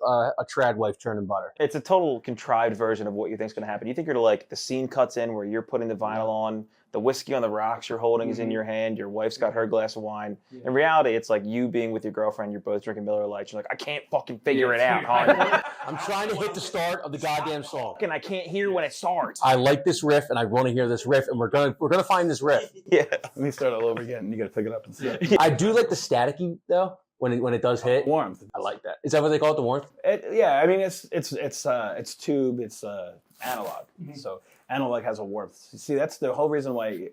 trad wife churning butter. It's a total contrived version of what you think's going to happen. You think you're like the scene cuts in where you're putting the vinyl on, the whiskey on the rocks you're holding is in your hand, your wife's got her glass of wine. Yeah. In reality, it's like you being with your girlfriend, you're both drinking Miller Lights. You're like, I can't fucking figure it out, hon. I'm trying to hit the start of the goddamn song. And I can't hear when it starts. I like this riff, and I want to hear this riff, and we're gonna find this riff. Yeah. Let me start all over again. You got to pick it up and see it. I do like the staticky though when it does hit. Warmth. I like that. Is that what they call it, the warmth? I mean it's tube. It's analog. Mm-hmm. So analog has a warmth. See, that's the whole reason why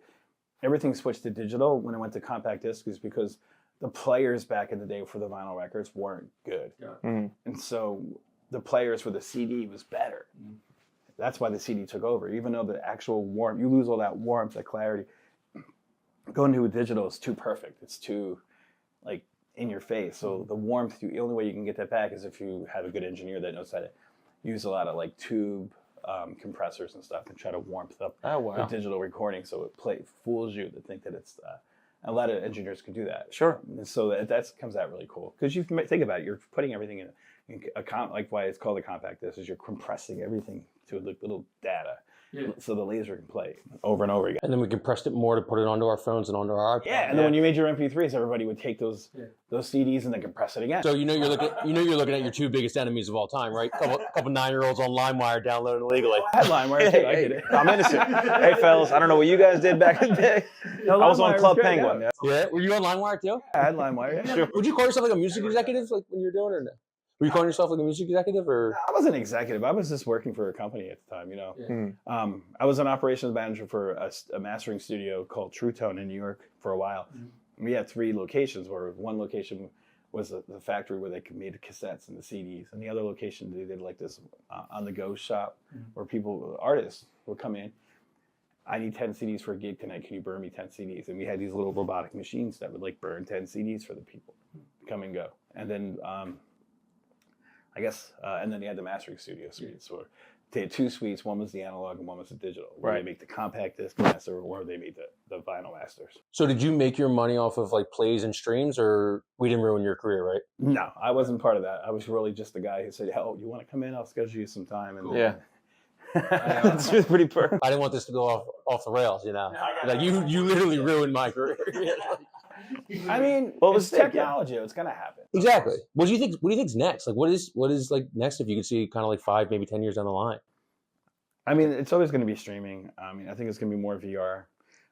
everything switched to digital when it went to compact disc, is because the players back in the day for the vinyl records weren't good. Yeah. Mm-hmm. And so the players for the CD was better. Mm-hmm. That's why the CD took over. Even though the actual warmth, you lose all that warmth, that clarity. Going to a digital is too perfect. It's too like in your face. So the warmth, the only way you can get that back is if you have a good engineer that knows how to use a lot of like tube compressors and stuff and try to warmth up the digital recording, so it fools you to think that it's A lot of engineers could do that. Sure. And so that comes out really cool because you think about it, you're putting everything in like why it's called a compact disc is you're compressing everything to little data, so the laser can play over and over again. And then we compressed it more to put it onto our phones and onto our iPad. Yeah, and then when you made your MP3s, everybody would take those CDs and then compress it again. So you're looking at your two biggest enemies of all time, right? Couple 9-year-olds on LimeWire downloading illegally. I had LimeWire too. I did it. I'm innocent. Hey, fellas, I don't know what you guys did back in the day. No, I was on LimeWire Club was great, Penguin. Yeah, were you on LimeWire too? I had LimeWire. Yeah. Sure. Would you call yourself like a music executive, like when you're doing it, or no? Were you calling yourself like a music executive, or? I wasn't executive. I was just working for a company at the time, you know. I was an operations manager for a mastering studio called True Tone in New York for a while. We had 3 locations, where one location was the factory where they made the cassettes and the CDs, and the other location they did like this on-the-go shop where artists would come in. I need 10 CDs for a gig tonight. Can you burn me 10 CDs? And we had these little robotic machines that would like burn 10 CDs for the people, come and go. And then and then they had the mastering studio suites where they had 2 suites. One was the analog and one was the digital. Where they make the compact disc master or they made the vinyl masters. So did you make your money off of like plays and streams, or we didn't ruin your career, right? No, I wasn't part of that. I was really just the guy who said, "Oh, you want to come in? I'll schedule you some time." And Yeah. It's pretty perfect. I didn't want this to go off the rails, you know. Like you literally ruined my career. I mean, it's technology. It's gonna happen. Exactly. What do you think's next? Like, what is like next if you could see kind of like 5, maybe 10 years down the line? I mean, it's always going to be streaming. I mean, I think it's going to be more VR.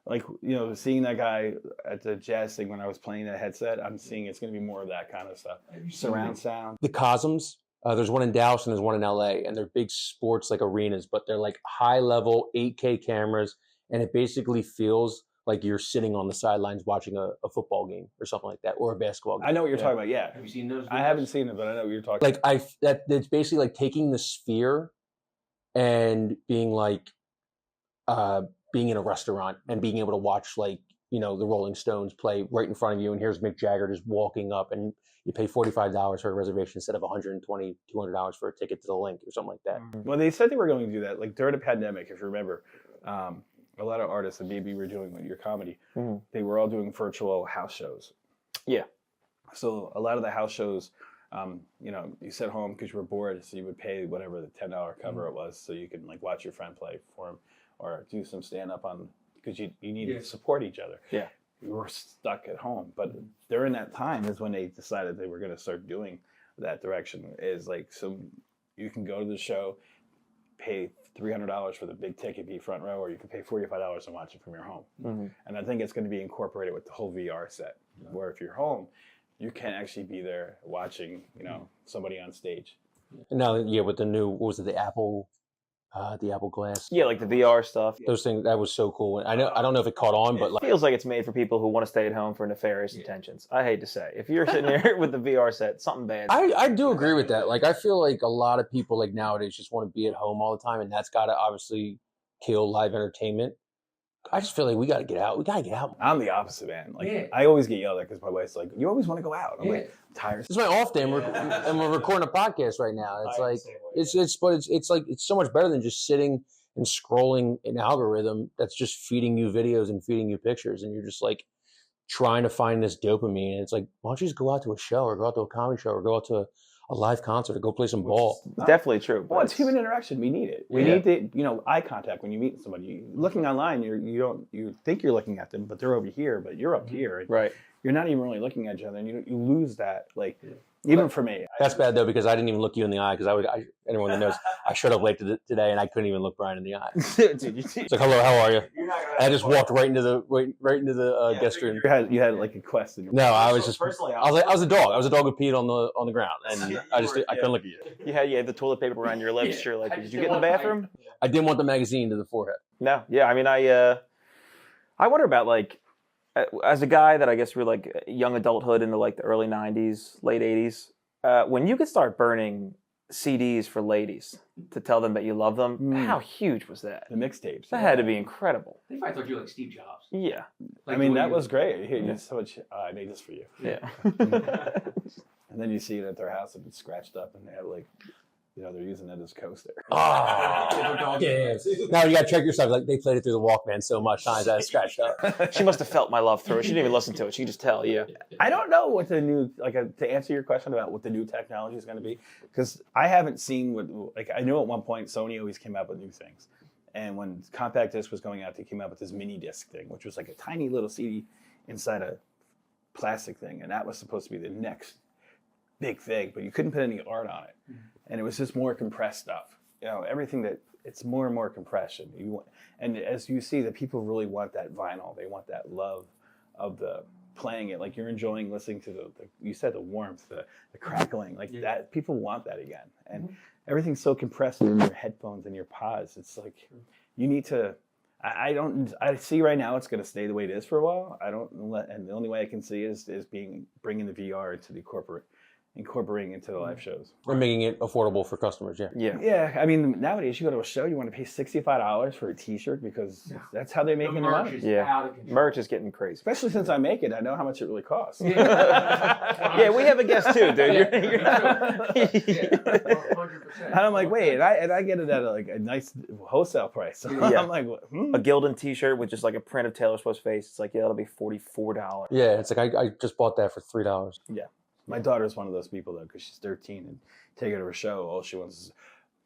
Like, you know, seeing that guy at the jazz thing when I was playing that headset, I'm seeing it's going to be more of that kind of stuff. Surround sound. The Cosms. There's one in Dallas and there's one in LA, and they're big sports like arenas, but they're like high level 8K cameras, and it basically feels like you're sitting on the sidelines watching a football game or something like that, or a basketball game. I know what you're talking about. Yeah. Have you seen those videos? I haven't seen it, but I know what you're talking about. Like it's basically like taking the sphere and being like being in a restaurant and being able to watch, like, you know, the Rolling Stones play right in front of you, and here's Mick Jagger just walking up, and you pay $45 for a reservation instead of $120, $200 for a ticket to the Link or something like that. Well, they said they were going to do that. Like during the pandemic, if you remember, a lot of artists that maybe were doing with your comedy, they were all doing virtual house shows. Yeah. So a lot of the house shows, you know, you sit home because you were bored, so you would pay whatever the $10 cover it was, so you could like watch your friend play for him or do some stand up on, because you needed to support each other. Yeah. You were stuck at home, but during that time is when they decided they were going to start doing that direction. Is like, so you can go to the show, pay $300 for the big ticket, be front row, or you can pay $45 and watch it from your home. And I think it's going to be incorporated with the whole VR set, where if you're home, you can actually be there watching, you know, somebody on stage. And now, with the new, what was it, the Apple Glass? Yeah, like the VR stuff. Those things, that was so cool. I don't know if it caught on, but It like, feels like it's made for people who want to stay at home for nefarious intentions. I hate to say. If you're sitting there with the VR set, something bad. I do agree with that. Like, I feel like a lot of people like nowadays just want to be at home all the time, and that's got to obviously kill live entertainment. I just feel like we got to get out. We got to get out. I'm the opposite, man. Like, I always get yelled at because my wife's like, "You always want to go out." I'm like, "I'm tired." This is my off day, and we're recording a podcast right now. It's like it's like it's so much better than just sitting and scrolling an algorithm that's just feeding you videos and feeding you pictures, and you're just like trying to find this dopamine. And it's like, why don't you just go out to a show, or go out to a comedy show, or go out to a live concert, or go play some ball? Definitely true. Well, it's human interaction. We need it. We need the, you know, eye contact when you meet somebody. Looking online, you think you're looking at them, but they're over here, but you're up here. And right. You're not even really looking at each other, and you lose that. Like, even for me. That's bad though, because I didn't even look you in the eye, because anyone that knows, I showed up late today and I couldn't even look Brian in the eye. Dude, It's like, hello, how are you? I just walked right into the guest room. You had like a quest in your. No, I was just personally. I was a dog. I was a dog who peed on the ground, and I couldn't look at you. You had the toilet paper around your lips. You're like, did you get in the bathroom? I didn't want the magazine to the forehead. No, yeah. I mean, I wonder about, like, as a guy that I guess we're like young adulthood into like the early '90s, late '80s. When you could start burning CDs for ladies to tell them that you love them, how huge was that? The mixtapes. That had to be incredible. They probably thought you were like Steve Jobs. Yeah. Like, I mean, that was great. Here, you so much. I made this for you. Yeah. And then you see it at their house and it's scratched up, and they have like they're using it as a coaster. Oh, yeah. Now you gotta check yourself. Like they played it through the Walkman so much times that it's scratched up. She must have felt my love through it. She didn't even listen to it. She could just tell. Yeah. I don't know what the new to answer your question about what the new technology is going to be, because I haven't seen what I know at one point Sony always came out with new things, and when compact disc was going out, they came out with this mini disc thing, which was like a tiny little CD inside a plastic thing, and that was supposed to be the next big thing, but you couldn't put any art on it, and it was just more compressed stuff. Everything that it's more and more compression. And as you see, that people really want that vinyl. They want that love of the playing it. Like you're enjoying listening to the you said the warmth, the crackling, like that. People want that again. And everything's so compressed in your headphones and your pods. It's like you need to. I see right now it's going to stay the way it is for a while. And the only way I can see is bringing the VR into the incorporating into the live shows. We're making it affordable for customers, yeah. Yeah, I mean, nowadays you go to a show, you want to pay $65 for a T-shirt because that's how they make the money. Yeah, merch is getting crazy. Especially since I make it, I know how much it really costs. Yeah, we have a guest too, dude. And I'm like, wait, and I get it at a nice wholesale price. So I'm like, a Gildan T-shirt with just like a print of Taylor Swift's face. It's like, yeah, that'll be $44. Yeah, it's like I just bought that for $3. Yeah. My daughter's one of those people though, because she's 13 and take her to a show. All she wants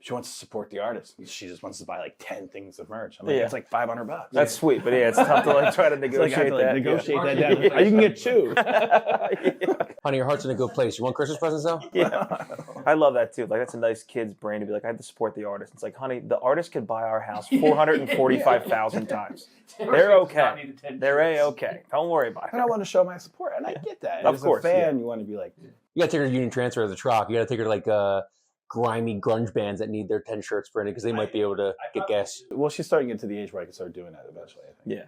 to support the artist. She just wants to buy like 10 things of merch. I'm like, it's like $500. That's sweet, but it's tough to try to negotiate that. Negotiate that down. You can get two. Honey, your heart's in a good place. You want Christmas presents though? Yeah, I love that too. Like that's a nice kid's brain to be like, I have to support the artist. It's like, honey, the artist could buy our house 445,000 times. They're okay. They're a-okay. Don't worry about it. And I want to show my support, and I get that. Of As course, a fan, you want to be like, You gotta take her to Union Transfer to the Troc. You gotta take her to like grimy grunge bands that need their 10 shirts printed because they might be able to get gas. well, she's starting to get to the age where I can start doing that eventually, I think. Yeah.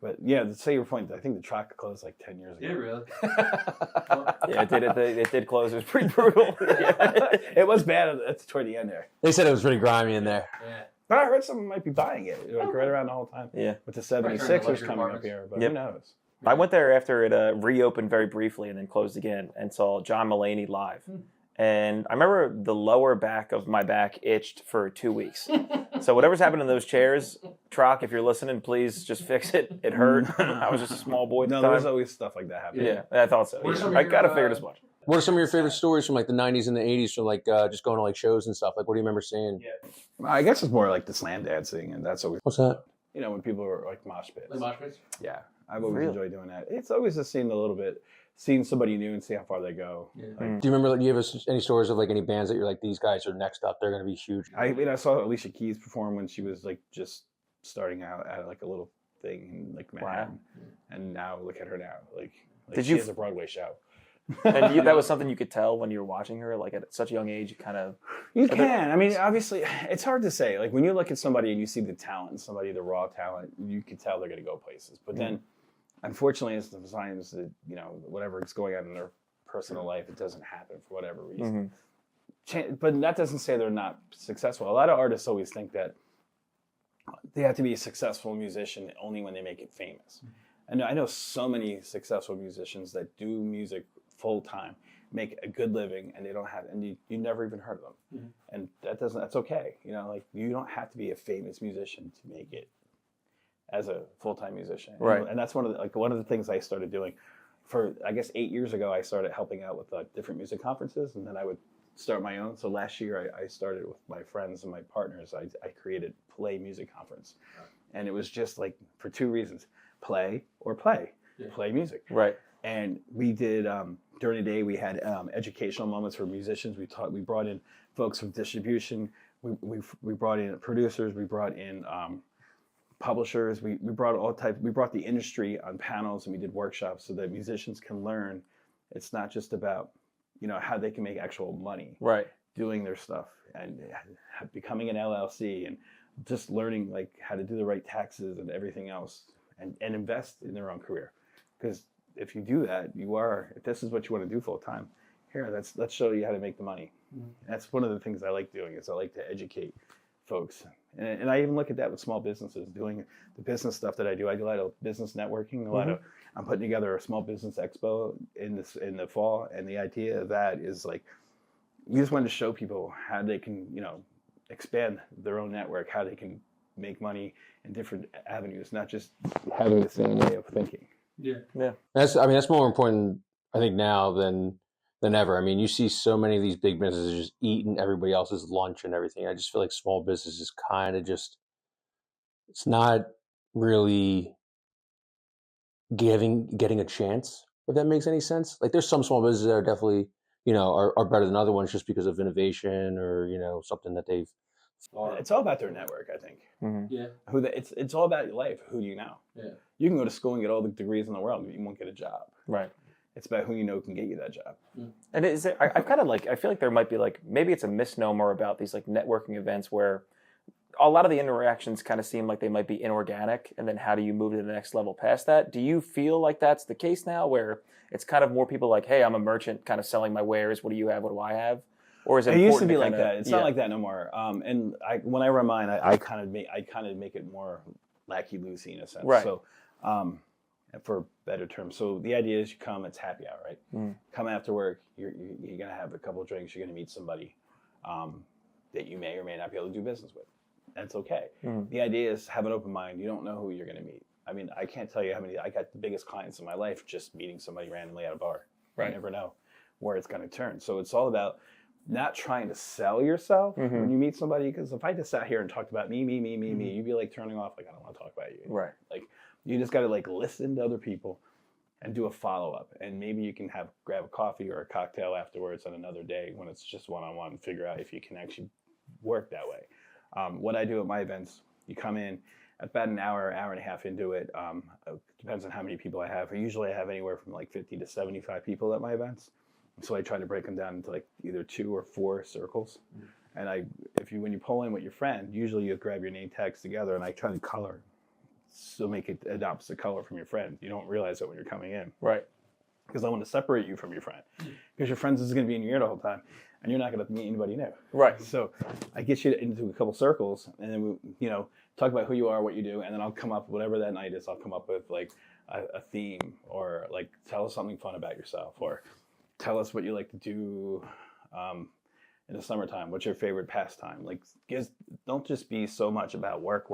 But yeah, to say your point, I think the Troc closed like 10 years ago. Yeah, really? Yeah, it did close. It was pretty brutal. It was bad toward the end there. They said it was pretty grimy in there. Yeah. But I heard someone might be buying it like right around the whole time. Yeah. With the Right, 76ers coming up here, but who knows? I went there after it reopened very briefly and then closed again and saw John Mulaney live. And I remember the lower back of my back itched for 2 weeks. So whatever's happened in those chairs, Troc, if you're listening, please just fix it. It hurt. I was just a small boy at the No, time. there's always stuff like that happening. Yeah, I thought so. What are some of I your, kind of figured as much. What are some of your favorite stories from like the 90s and the 80s from like just going to like shows and stuff? Like what do you remember seeing? I guess it's more like the slam dancing, and that's always, What's that? when people are like mosh pits. Like mosh pits? Yeah, I've always Really? enjoyed doing that. It's always just seeing a little bit, seeing somebody new and see how far they go. Yeah. Like, Do you remember, do you have any stories of like any bands that you're like, these guys are next up, they're going to be huge? I saw Alicia Keys perform when she was like just starting out at like a little thing in like Manhattan, and now look at her now. Like Did she you has a Broadway show. And that was something you could tell when you were watching her, like at such a young age, you kind of... You can. I mean, obviously, it's hard to say. Like when you look at somebody and you see the talent in somebody, the raw talent, you can tell they're going to go places. But then, unfortunately, it's sometimes that whatever is going on in their personal life, it doesn't happen for whatever reason. But that doesn't say they're not successful. A lot of artists always think that they have to be a successful musician only when they make it famous. And I know so many successful musicians that do music full time, make a good living, and they don't have, and you never even heard of them. And that's okay. Like you don't have to be a famous musician to make it as a full-time musician. Right. And that's one of the things I started doing. For I guess 8 years ago, I started helping out with different music conferences, and then I would start my own. So last year, I started with my friends and my partners. I created Play Music Conference, and it was just like for two reasons: play or play, play music. Right. And we did during the day. We had educational moments for musicians. We brought in folks from distribution. We brought in producers. We brought in publishers. We brought all types. We brought the industry on panels, and we did workshops so that musicians can learn. It's not just about how they can make actual money doing their stuff and becoming an LLC and just learning like how to do the right taxes and everything else and invest in their own career. Because if you do that, if this is what you want to do full time, let's show you how to make the money. That's one of the things I like doing is I like to educate folks. And I even look at that with small businesses, doing the business stuff that I do. I do a lot of business networking, I'm putting together a small business expo in the fall. And the idea of that is like, we just wanted to show people how they can, expand their own network, how they can make money in different avenues, not just having the same way of thinking. That's more important, I think, now than ever. I mean, you see so many of these big businesses just eating everybody else's lunch and everything. I just feel like small business is kind of just, it's not really getting a chance, if that makes any sense. Like, there's some small businesses that are definitely, are better than other ones just because of innovation or, something that they've. It's all about their network, I think. Mm-hmm. Yeah. It's all about your life. Who do you know? Yeah. You can go to school and get all the degrees in the world, but you won't get a job. Right. It's about who you know can get you that job. And is it, I kind of like, I feel like there might be like, maybe it's a misnomer about these like networking events where a lot of the interactions kind of seem like they might be inorganic, and then how do you move to the next level past that? Do you feel like that's the case now, where it's kind of more people like, hey, I'm a merchant kind of selling my wares. What do you have? What do I have? Or is it? It used to be important like that. It's not like that no more. And when I run mine, I kind of make it more lackey-loosey in a sense. Right. So, for better terms. So the idea is you come, it's happy hour, right? Mm. Come after work, you're gonna have a couple of drinks. You're gonna meet somebody that you may or may not be able to do business with. That's okay. Mm. The idea is have an open mind. You don't know who you're gonna meet. I mean, I can't tell you how many. I got the biggest clients in my life just meeting somebody randomly at a bar. Right. You never know where it's gonna turn. So it's all about not trying to sell yourself when you meet somebody, because if I just sat here and talked about me, you'd be like turning off, like, I don't want to talk about you. Right. Like, you just got to like listen to other people and do a follow-up, and maybe you can grab a coffee or a cocktail afterwards on another day when it's just one-on-one and figure out if you can actually work that way. What I do at my events, you come in about an hour and a half into it. Depends on how many people I have. Usually I have anywhere from like 50 to 75 people at my events. So I try to break them down into like either 2 or 4 circles. And when you pull in with your friend, usually you grab your name tags together, and I try to color. So make it an opposite color from your friend. You don't realize it when you're coming in. Right. Because I want to separate you from your friend. Because your friend is going to be in your ear the whole time, and you're not going to meet anybody new. Right. So I get you into a couple circles, and then we, talk about who you are, what you do, and then I'll come up, whatever that night is, I'll come up with like a theme, or like tell us something fun about yourself, or tell us what you like to do in the summertime. What's your favorite pastime? Like, don't just be so much about work.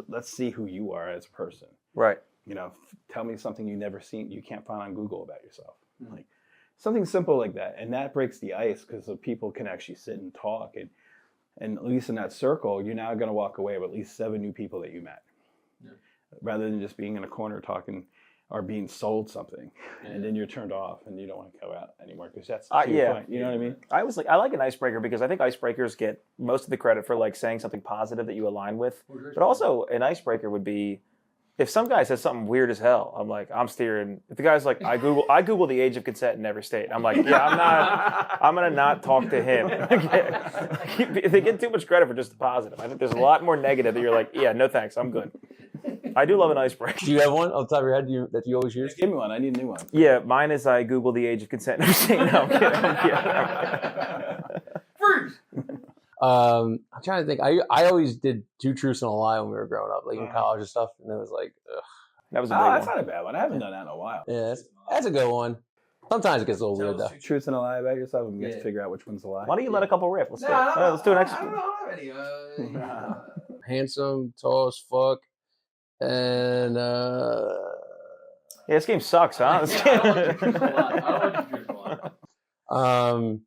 Let's see who you are as a person. Right. Tell me something you can't find on Google about yourself. Like something simple like that. And that breaks the ice, because the people can actually sit and talk. And at least in that circle, you're now going to walk away with at least 7 new people that you met. Yeah. Rather than just being in a corner talking or being sold something, and then you're turned off and you don't want to go out anymore, because that's the point. You know what I mean? I like an icebreaker, because I think icebreakers get most of the credit for like saying something positive that you align with. But also an icebreaker would be, if some guy says something weird as hell, I'm like, I'm steering. If the guy's like, I Google the age of consent in every state, I'm like, yeah, I'm gonna not talk to him. They get too much credit for just the positive. I think there's a lot more negative that you're like, yeah, no thanks, I'm good. I do love an icebreaker. Do you have one on the top of your head that you always use? Give me one. I need a new one. Yeah, mine is I Google the age of consent in every state. No, I'm kidding. Freeze! I'm trying to think. I always did 2 truths and a lie when we were growing up, like in college and stuff, and it was like, ugh. That was a big that's one. not a bad one. I haven't done that in a while. Yeah, that's a good one. Sometimes it gets a little weird though. Truths and a lie about yourself, and you get to figure out which one's a lie. Why don't you let a couple riff? Let's do it. Let's do an extra. I don't have any. Handsome, tall as fuck, and Yeah, this game sucks, huh? I want to drink a lot.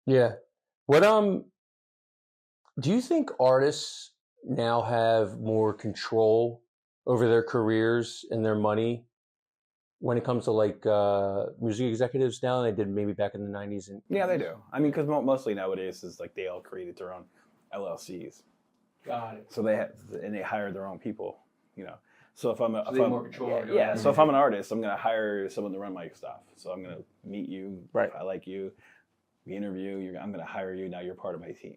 Yeah. What do you think artists now have more control over their careers and their money when it comes to like music executives now than they did maybe back in the 90s? Yeah, they do. I mean, because mostly nowadays is like they all created their own LLCs. Got it. So they hire their own people, So if I'm more control. So if I'm an artist, I'm gonna hire someone to run my stuff. So I'm gonna meet you. Right. If I like you, we interview. I'm gonna hire you. Now you're part of my team,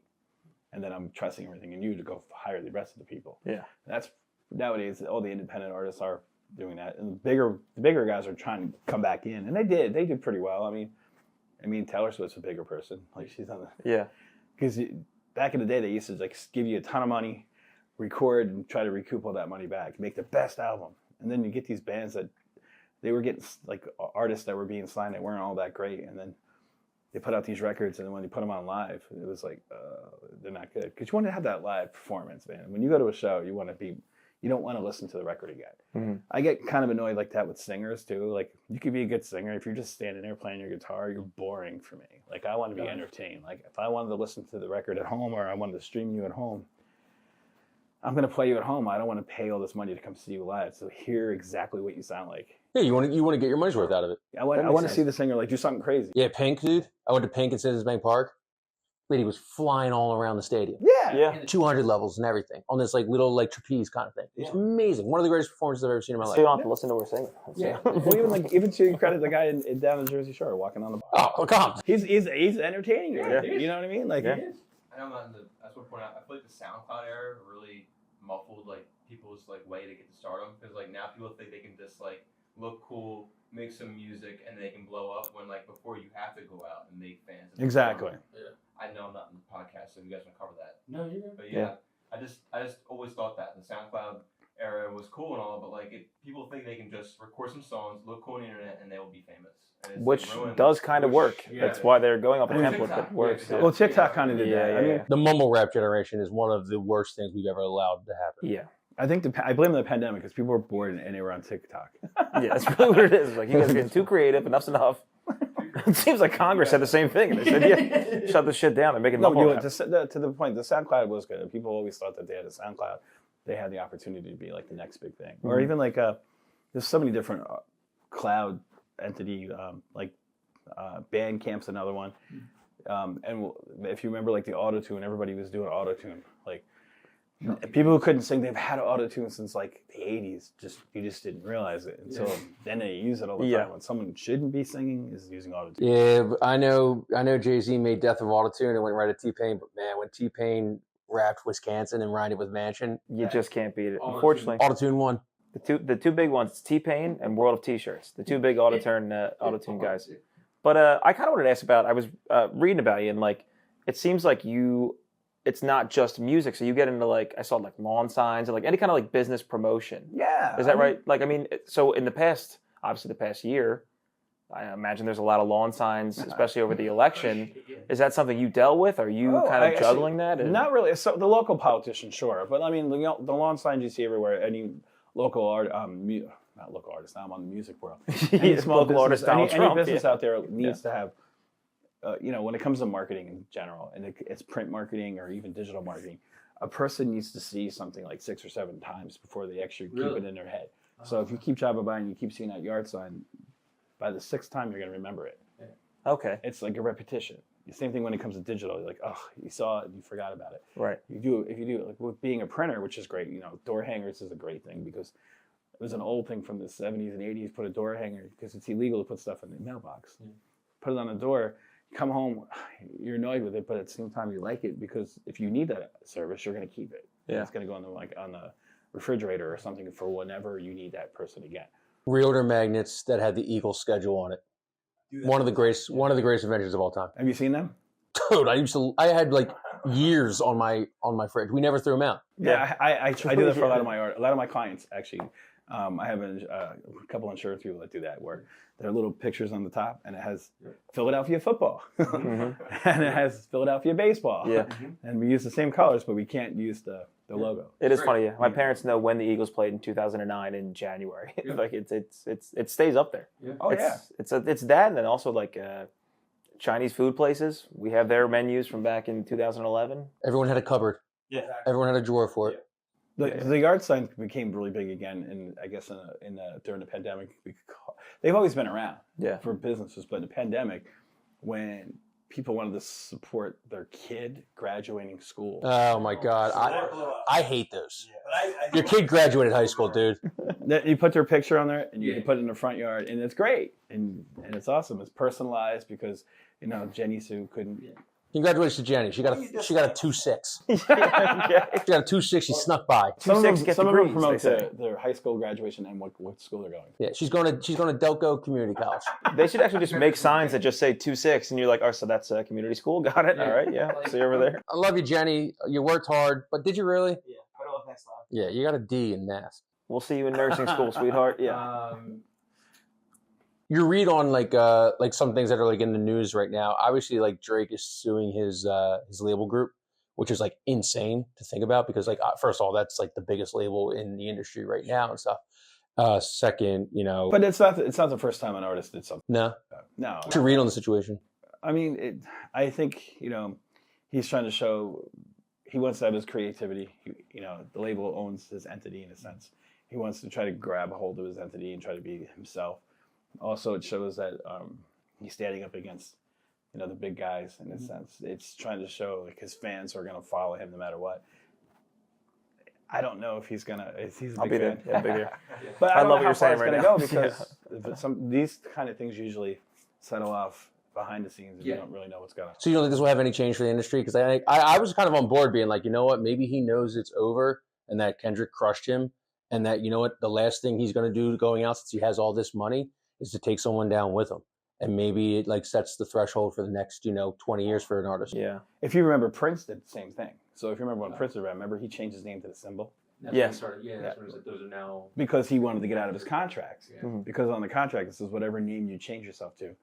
and then I'm trusting everything in you to go hire the rest of the people. Yeah. That's nowadays all the independent artists are doing that, and the bigger guys are trying to come back in, and they did pretty well. I mean, Taylor Swift's a bigger person. Like she's on the because back in the day they used to like give you a ton of money, record and try to recoup all that money back, make the best album, and then you get these bands that they were getting like artists that were being signed that weren't all that great, and then they put out these records, and then when they put them on live, it was like they're not good because you want to have that live performance, man. When you go to a show, you don't want to listen to the record again. Mm-hmm. I get kind of annoyed like that with singers too. Like you could be a good singer if you're just standing there playing your guitar, you're boring for me. Like I want to be entertained. Like if I wanted to listen to the record at home or I wanted to stream you at home, I'm going to play you at home. I don't want to pay all this money to come see you live. So hear exactly what you sound like. Yeah, you want to get your money's worth out of it. I want to see the singer like do something crazy. Yeah, Pink, dude. I went to Pink in Citizens Bank Park. Lady was flying all around the stadium. Yeah. 200 levels and everything on this like little like trapeze kind of thing. It's amazing. One of the greatest performances I've ever seen in my life. So you don't have to listen to her sing. Yeah. Well, even to credit the guy down the Jersey Shore walking on the bar. Oh, come on. He's entertaining. Yeah. You know what I mean? Like Yeah. I know I just want to point out, I feel like the SoundCloud era really muffled like people's like way to get to stardom because like now people think they can just like look cool, make some music, and they can blow up when like before you have to go out and make fans. Exactly. Yeah. I know I'm not in the podcast, so if you guys want to cover that. No, you're good. But yeah, I just always thought that the SoundCloud era was cool and all, but like if people think they can just record some songs, look cool on the internet, and they will be famous. And it's, Which like, ruined, does kind of work. Yeah. That's why they're going off a I mean, template TikTok, that works. yeah, Well, TikTok kind of did that. Yeah, I mean, yeah. The mumble rap generation is one of the worst things we've ever allowed to happen. Yeah. I think I blame the pandemic because people were bored and they were on TikTok. Yeah, that's really what it is. Like, you guys are getting too creative. Enough's enough. It seems like Congress said the same thing. They said, yeah, shut this shit down. They're making No, mumble but rap. to the point, the SoundCloud was good. People always thought that they had a SoundCloud. They had the opportunity to be like the next big thing. Or even like there's so many different cloud entity, like Bandcamp's another one. And if you remember like the auto-tune, everybody was doing auto-tune. Like people who couldn't sing, they've had auto-tune since like the 80s. You just didn't realize it until then they use it all the time. When someone shouldn't be singing is using auto-tune. Yeah, but I know Jay-Z made Death of Autotune and went right at T-Pain, but man, when T-Pain rapped Wisconsin and rhymed it with Mansion, You just can't beat it. Unfortunately, Autotune won. the two big ones, T-Pain and World of T-Shirts, the two big auto-tune guys. But I kind of wanted to ask about, I was reading about you, and like, it seems like it's not just music. So you get into like, I saw like lawn signs and like any kind of like business promotion. Yeah. Is that right? Like, I mean, so in the past, obviously the past year, I imagine there's a lot of lawn signs, especially over the election. Is that something you dealt with? Are you kind of juggling that? Not really. So the local politicians, sure. But I mean, the lawn signs you see everywhere, any local art, not local artist, now I'm on the music world. Any small local artist, Donald any Trump, business out there needs to have, when it comes to marketing in general, and it's print marketing or even digital marketing, a person needs to see something like 6 or 7 times before they actually keep it in their head. So if you keep driving by and you keep seeing that yard sign, by the 6th time you're going to remember it. Okay. It's like a repetition. The same thing when it comes to digital. You're like, oh, you saw it and you forgot about it. Right. If you do it like with being a printer, which is great, door hangers is a great thing because it was an old thing from the 70s and 80s, put a door hanger because it's illegal to put stuff in the mailbox. Put it on the door, come home, you're annoyed with it, but at the same time you like it because if you need that service, you're going to keep it. Yeah. It's going to go on the refrigerator or something for whenever you need that person again. Realtor magnets that had the Eagle schedule on it. One of the greatest inventions of all time. Have you seen them? Dude, I had like years on my fridge. We never threw them out. Yeah, I do that for a lot of my clients actually. I have a couple insurance people that do that where there are little pictures on the top and it has Philadelphia football and it has Philadelphia baseball. Yeah, and we use the same colors, but we can't use the logo. It is funny. Yeah. My parents know when the Eagles played in 2009 in January. Like it stays up there. Yeah. Oh it's that, and then also like Chinese food places. We have their menus from back in 2011. Everyone had a cupboard. Yeah, everyone had a drawer for it. The yard signs became really big again, and I guess during the pandemic, they've always been around for businesses, but in the pandemic, when people wanted to support their kid graduating school. Oh my God, I hate those. Your kid graduated high school, dude. You put their picture on there, and you can put it in the front yard, and it's great, and it's awesome. It's personalized because Jenny Sue couldn't. Congratulations to Jenny. She got a 2.6. She got a 2.6. She snuck by. Some of them promote their high school graduation and what school they're going. Yeah, she's going to Delco Community College. They should actually just make signs that just say 2.6, and you're like, oh, so that's a community school. Got it. All right. Yeah. See you over there. I love you, Jenny. You worked hard, but did you really? Yeah. Put it on next slide. Yeah, you got a D in math. We'll see you in nursing school, sweetheart. Yeah. Your read on like some things that are like in the news right now. Obviously, like Drake is suing his label group, which is like insane to think about because like first of all, that's like the biggest label in the industry right now and stuff. Second, but it's not the first time an artist did something. No. What's your read on the situation? I mean, I think he's trying to show he wants to have his creativity. The label owns his entity in a sense. He wants to try to grab a hold of his entity and try to be himself. Also, it shows that he's standing up against, the big guys in a sense. It's trying to show like his fans are going to follow him no matter what. I don't know if he's gonna. He's a big fan. Yeah, big here. But I don't love know what how you're far saying it's right going to now. go because these kind of things usually settle off behind the scenes and you don't really know what's going on. So you don't think this will have any change for the industry? Because I was kind of on board being like, you know what, maybe he knows it's over and that Kendrick crushed him, and that the last thing he's going to do going out since he has all this money is to take someone down with him. And maybe it like sets the threshold for the next, 20 years for an artist. Yeah. If you remember, Prince did the same thing. So if you remember when Prince was around, remember he changed his name to the symbol? That's when that's when those are now. Because he wanted to get out of his contracts. Yeah. Mm-hmm. Because on the contract it says whatever name you change yourself to,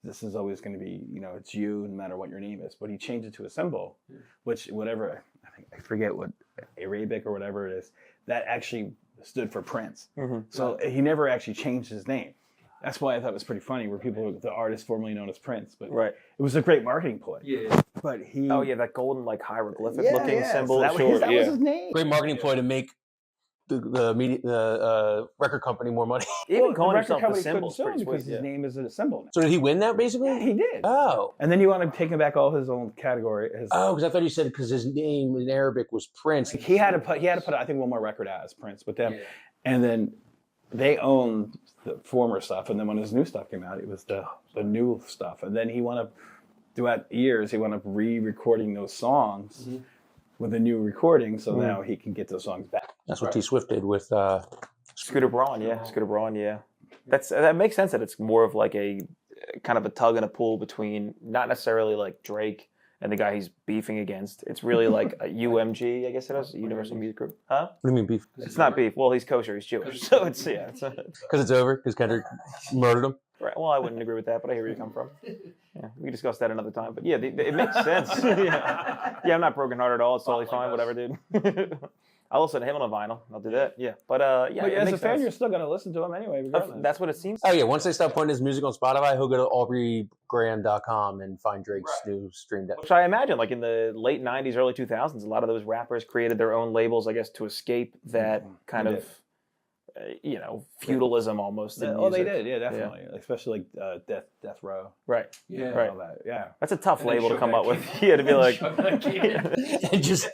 this is always going to be, it's you no matter what your name is. But he changed it to a symbol, which I forget what, Arabic or whatever it is, that actually stood for Prince. Mm-hmm. So he never actually changed his name. That's why I thought it was pretty funny, where the artist formerly known as Prince, but it was a great marketing ploy. Yeah. But he. Oh yeah, that golden like hieroglyphic looking symbol. So that was his name. Great marketing ploy to make the record company more money. Even calling the himself record the company symbol couldn't sue him because his name is a symbol now. So did he win that basically? Yeah, he did. Oh. And then he wanted to take back all his own category. Because I thought you said because his name in Arabic was Prince. He had to put I think one more record out as Prince with them, and then they owned the former stuff, and then when his new stuff came out, it was the new stuff, and then he wound up throughout years he wound up re-recording those songs with a new recording, so now he can get those songs back. That's what T Swift did with Scooter Braun. Scooter Braun. Yeah, that makes sense. That it's more of like a kind of a tug and a pull between not necessarily like Drake and the guy he's beefing against. It's really like a UMG, I guess it is, Universal Music Group. Huh? What do you mean beef? It's not beef. Well, he's kosher. He's Jewish. So it's because it's over. Because Kendrick murdered him. Right. Well, I wouldn't agree with that, but I hear where you come from. Yeah, we can discuss that another time. But yeah, it makes sense. Yeah, I'm not brokenhearted at all. It's totally fine. Whatever, dude. I'll listen to him on a vinyl. I'll do that. Yeah, but as a fan, you're still gonna listen to him anyway. Regardless. That's what it seems. Oh yeah, once they start putting his music on Spotify, he'll go to aubreygraham.com and find Drake's new stream deck. Which I imagine, like in the late '90s, early 2000s, a lot of those rappers created their own labels, I guess, to escape that kind of, feudalism almost. In music. They did, yeah, definitely. Yeah. Especially like Death Row. Right. Yeah. Right. All that. Yeah. That's a tough label to come up with. Yeah, to be like, and just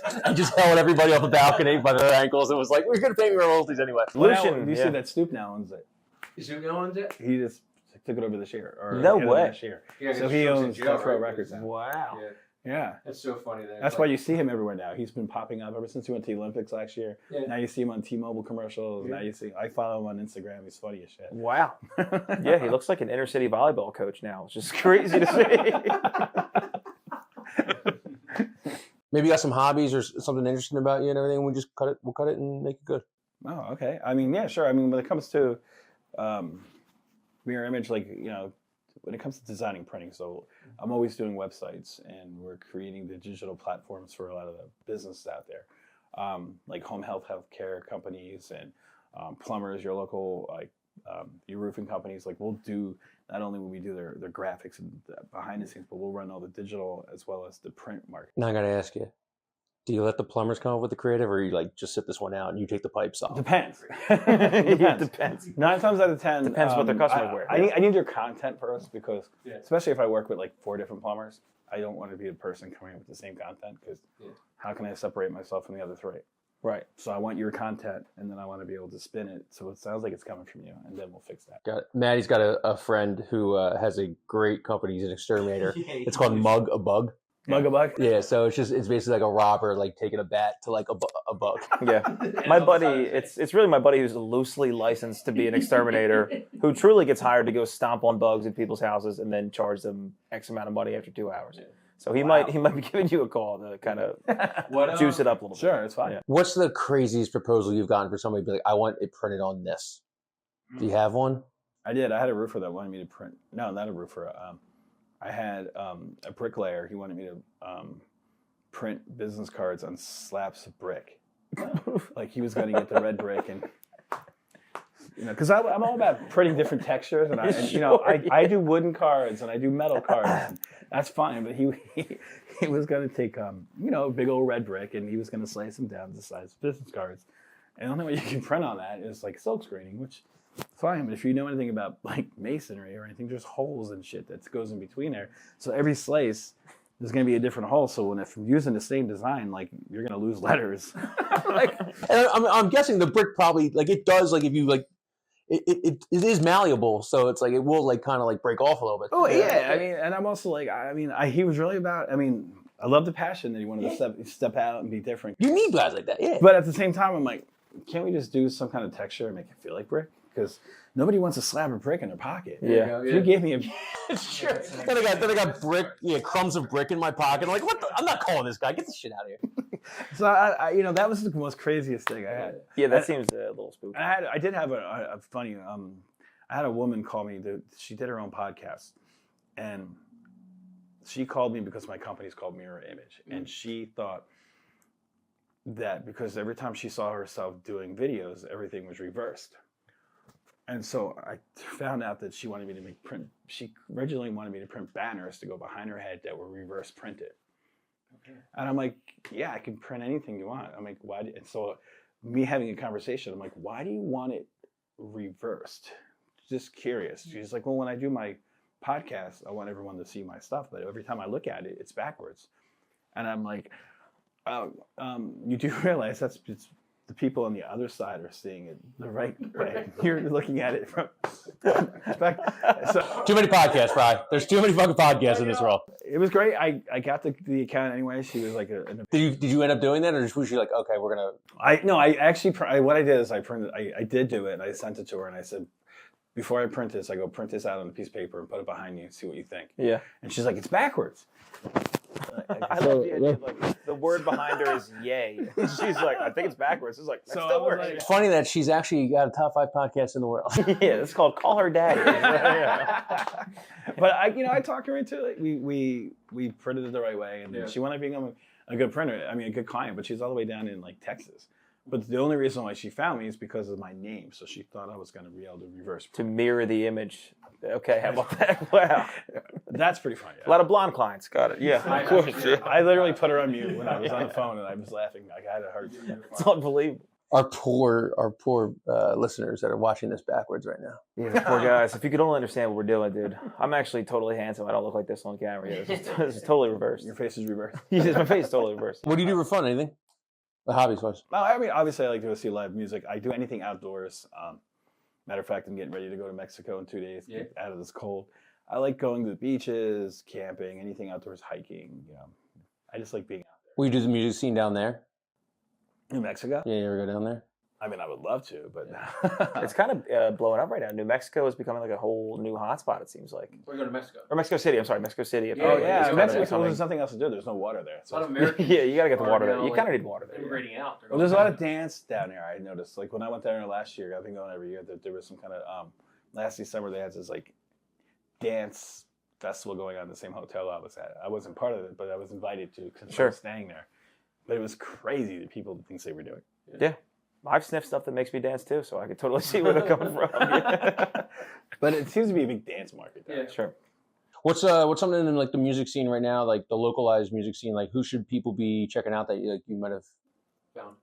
held everybody off the balcony by their ankles and was like, "We're gonna pay me royalties anyway." Lucian, you see that Snoop now owns it? Snoop now owns it? He just took it over this year. No way. Last year. Yeah, so he owns Death Row Records now. Wow. Yeah. That's so funny. That's why you see him everywhere now. He's been popping up ever since he went to the Olympics last year. Yeah. Now you see him on T-Mobile commercials. Yeah. Now I follow him on Instagram. He's funny as shit. Wow. Yeah, he looks like an inner city volleyball coach now. It's just crazy to see. Maybe you got some hobbies or something interesting about you and everything. We'll cut it and make it good. Oh, okay. I mean, yeah, sure. I mean, when it comes to mirror image, like, when it comes to designing printing, so I'm always doing websites, and we're creating the digital platforms for a lot of the businesses out there, like home healthcare companies and plumbers, your local your roofing companies. Like we'll do not only will we do their graphics and behind the scenes, but we'll run all the digital as well as the print market. Now I got to ask you. Do you let the plumbers come up with the creative, or you like just sit this one out and you take the pipes off? Depends. Depends. 9 times out of 10. Depends what their customers wear. I need your content first because, especially if I work with like 4 different plumbers, I don't want to be the person coming up with the same content because how can I separate myself from the other 3? Right. So I want your content, and then I want to be able to spin it so it sounds like it's coming from you, and then we'll fix that. Got it. Maddie's got a friend who has a great company. He's an exterminator. It's called Mug a Bug. Mug a Bug? Yeah, so it's basically like a robber like taking a bat to like a bug. Yeah. My buddy, it's really my buddy who's loosely licensed to be an exterminator who truly gets hired to go stomp on bugs in people's houses and then charge them X amount of money after 2 hours. So he might be giving you a call to kind of juice it up a little bit. Sure, it's fine. Yeah. What's the craziest proposal you've gotten for somebody to be like, I want it printed on this? Do you have one? I did. I had a roofer that wanted me to print. No, not a roofer. I had a bricklayer. He wanted me to print business cards on slabs of brick. Like he was going to get the red brick and. Because I'm all about printing different textures, and I do wooden cards and I do metal cards. And that's fine, but he was going to take a big old red brick and he was going to slice them down to the size of business cards. And the only way you can print on that is like silk screening, which is fine. But if you know anything about like masonry or anything, there's holes and shit that goes in between there. So every slice there's going to be a different hole. So if you're using the same design, like you're going to lose letters. And I'm guessing the brick probably like it does like if you like. It is malleable, so it's like it will like kind of like break off a little bit. Oh yeah, I mean, and I'm also like, he was really about. I mean, I love the passion that he wanted to step out and be different. You need guys like that, yeah. But at the same time, I'm like, can't we just do some kind of texture and make it feel like brick? Because nobody wants a slab of brick in their pocket. Yeah, if you gave me a. It's true. Then I got brick, crumbs of brick in my pocket. I'm like, what? I'm not calling this guy. Get this shit out of here. So I that was the most craziest thing I had. Yeah, that seems a little spooky. I did have a funny. I had a woman call me. She did her own podcast, and she called me because my company's called Mirror Image, and she thought that because every time she saw herself doing videos, everything was reversed. And so I found out that she wanted me to print. She originally wanted me to print banners to go behind her head that were reverse printed. Okay. And I'm like, yeah, I can print anything you want. I'm like, why? And so me having a conversation, I'm like, why do you want it reversed? Just curious. She's like, well, when I do my podcast, I want everyone to see my stuff, but every time I look at it, it's backwards. And I'm like, you do realize it's the people on the other side are seeing it the right way. You're looking at it from so, too many podcasts, Brian. There's too many fucking podcasts in this world. It was great. I got the account anyway. She was like Did you end up doing that, or was she like, okay, we're gonna? I actually what I did is I printed. I did do it. And I sent it to her and I said, before I print this, I go print this out on a piece of paper and put it behind you and see what you think. Yeah. And she's like, it's backwards. I love the idea of, like, the word behind her is yay. She's like, I think it's backwards. It's like, that still works. It's funny that she's actually got a top 5 podcast in the world. Yeah, it's called Call Her Daddy. But I talked her into it. We printed it the right way, and she wanted to become a good printer. I mean, a good client, but she's all the way down in like Texas. But the only reason why she found me is because of my name. So she thought I was going to be able to reverse. To mirror the image. Okay, how about that? Wow. That's pretty funny. A lot of blonde clients. Got it. Yeah, of course. Yeah. I literally put her on mute when I was on the phone, and I was laughing. Like, I had a hard time. It's unbelievable. Our poor listeners that are watching this backwards right now. Yeah, poor guys. If you could only understand what we're doing, dude. I'm actually totally handsome. I don't look like this on camera. Yeah, this is totally reversed. Your face is reversed. My face is totally reversed. What do you do for fun? Anything? The hobbies wise? No, I mean, obviously, I like to go see live music. I do anything outdoors. Matter of fact, I'm getting ready to go to Mexico in 2 days. Get out of this cold. I like going to the beaches, camping, anything outdoors, hiking. I just like being out there. Will you do the music scene down there? New Mexico? Yeah, you ever go down there? I mean, I would love to, but it's kind of blowing up right now. New Mexico is becoming like a whole new hotspot. It seems like. We're going to Mexico. Or Mexico City. I'm sorry, Mexico City. Mexico. There's nothing else to do. There's no water there. So. A lot of Americans. Yeah, you got to get the water there. You kind of need water there. Immigrating out. Well, there's a lot of dance down there. I noticed. Like when I went down there last year, I've been going every year. That there was some kind of last December they had this like dance festival going on in the same hotel I was at. I wasn't part of it, but I was invited to because I was staying there. But it was crazy the people the things they were doing. Yeah. I've sniffed stuff that makes me dance too, so I can totally see where they're coming from. Yeah. But it seems to be a big dance market there. Yeah, sure. What's something in like the music scene right now, like the localized music scene? Like who should people be checking out that you might have found?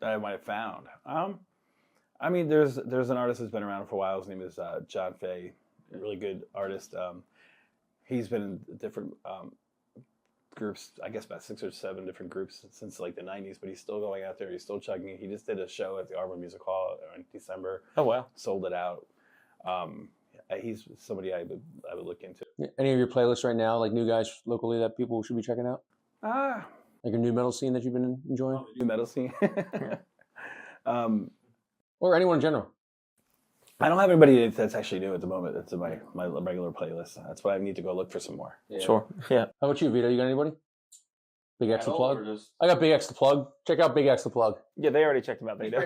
That I might have found. I mean, there's an artist that's been around for a while. His name is John Fay, a really good artist. He's been in different groups, I guess about 6 or 7 different groups since like the 90s, but he's still going out there. He's still chugging it. He just did a show at the Arbor Music Hall in December. Oh, wow. Sold it out. He's somebody I would look into. Any of your playlists right now, like new guys locally that people should be checking out? Like a new metal scene that you've been enjoying? New metal scene? Or anyone in general? I don't have anybody that's actually new at the moment. That's in my regular playlist. That's why I need to go look for some more. Yeah. Sure. Yeah. How about you, Vito? You got anybody? Big X to plug? I got Big X to plug. Check out Big X to plug. Yeah, they already checked him out. They know.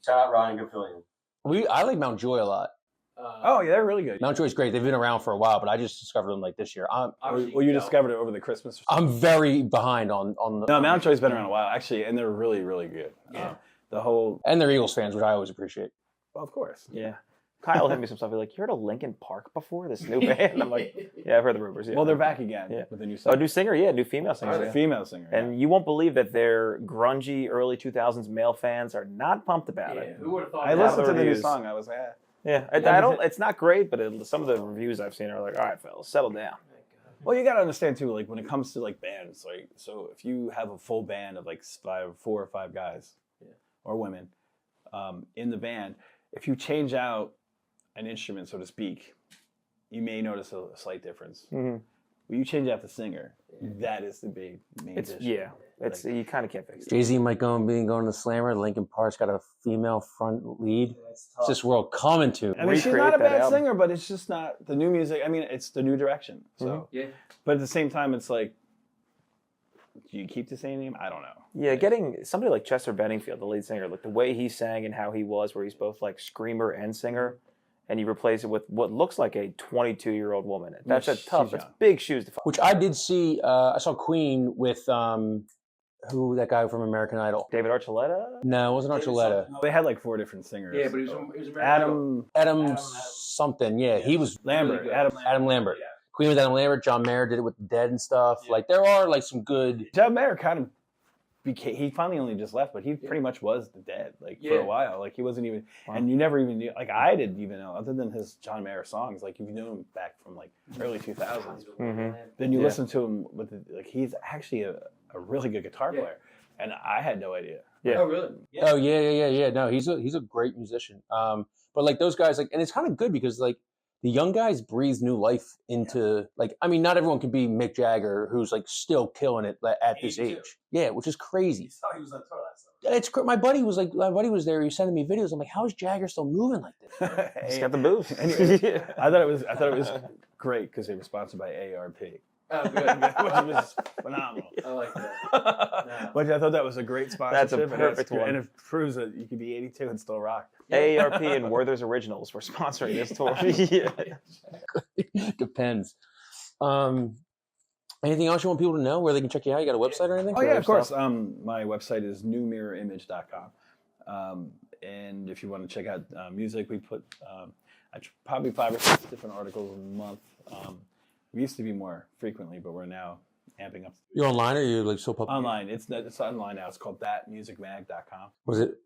Shout out Ryan, good feeling. I like Mount Joy a lot. Oh, yeah, they're really good. Mount Joy's great. They've been around for a while, but I just discovered them like this year. Well, you discovered it over the Christmas. I'm very behind on the. No, Mount Joy's been around a while, actually, and they're really, really good. Yeah. The whole. And they're Eagles fans, which I always appreciate. Well, of course. Yeah. Kyle hit me some stuff. He's like, you heard of Linkin Park before? This new band? I'm like, yeah, I've heard the rumors. Yeah. Well, they're back again with a new singer. Oh, new singer? Yeah, new female singer. A female singer. And you won't believe that their grungy early 2000s male fans are not pumped about it. Who would have thought? I listened to the new reviews. song. I was, Yeah, I don't. It's not great, but some of the reviews I've seen are like, all right, fellas, settle down. Well, you got to understand too, like when it comes to like bands, like so if you have a full band of like 4 or 5 guys or women in the band, if you change out an instrument, so to speak, you may notice a slight difference. Mm-hmm. When you change out the singer, that is the main issue. Yeah, it's you kind of can't fix it. Jay-Z might going to Slammer. Linkin Park's got a female front lead. It's this world coming to. I mean, she's Recreate not a that bad album. singer, but it's just not the new music. I mean, it's the new direction. So, but at the same time, it's like, do you keep the same name? I don't know. Yeah, getting somebody like Chester Benningfield, the lead singer, like the way he sang and how he was, where he's both like screamer and singer, and you replace it with what looks like a 22-year-old woman. That's Yes, that's she's big shoes to fill. Which I did see. I saw Queen with who that guy from American Idol. David Archuleta? No, it wasn't Archuleta. They had like 4 different singers. Yeah, but it was American Adam Something. Yeah, he was Lambert. Really Adam Lambert. Queen with Adam Lambert. John Mayer did it with the Dead and stuff. Yeah. Like there are like some good. John Mayer kind of became. He finally only just left, but he pretty much was the Dead for a while. Like he wasn't even, and you never even knew. Like I didn't even know, other than his John Mayer songs. Like you've known him back from like early 2000s. Mm-hmm. Then you listen to him with like he's actually a really good guitar player, and I had no idea. Yeah. Oh, really? Yeah. Oh yeah. No, he's a great musician. But like those guys, like, and it's kind of good because like the young guys breathe new life into like. I mean, not everyone can be Mick Jagger, who's like still killing it at this 82. age. Yeah, which is crazy. He was on tour last It's my buddy was there. He was sending me videos. I'm like, how is Jagger still moving like this? time. He's got the moves. Anyway, I thought it was great because they were sponsored by ARP. Oh, good. Which was phenomenal. I like that. Which I thought that was a great sponsorship. That's a perfect one. And it proves that you can be 82 and still rock. AARP and Werther's Originals were sponsoring this tour. Yeah. Depends. Anything else you want people to know where they can check you out? You got a website or anything? Oh for yeah, other of course. stuff? My website is newmirrorimage.com. And if you want to check out music, we put probably 5 or 6 different articles a month. We used to be more frequently, but we're now amping up. You're online or you like so public? Online. It's online now. It's called thatmusicmag.com. Was it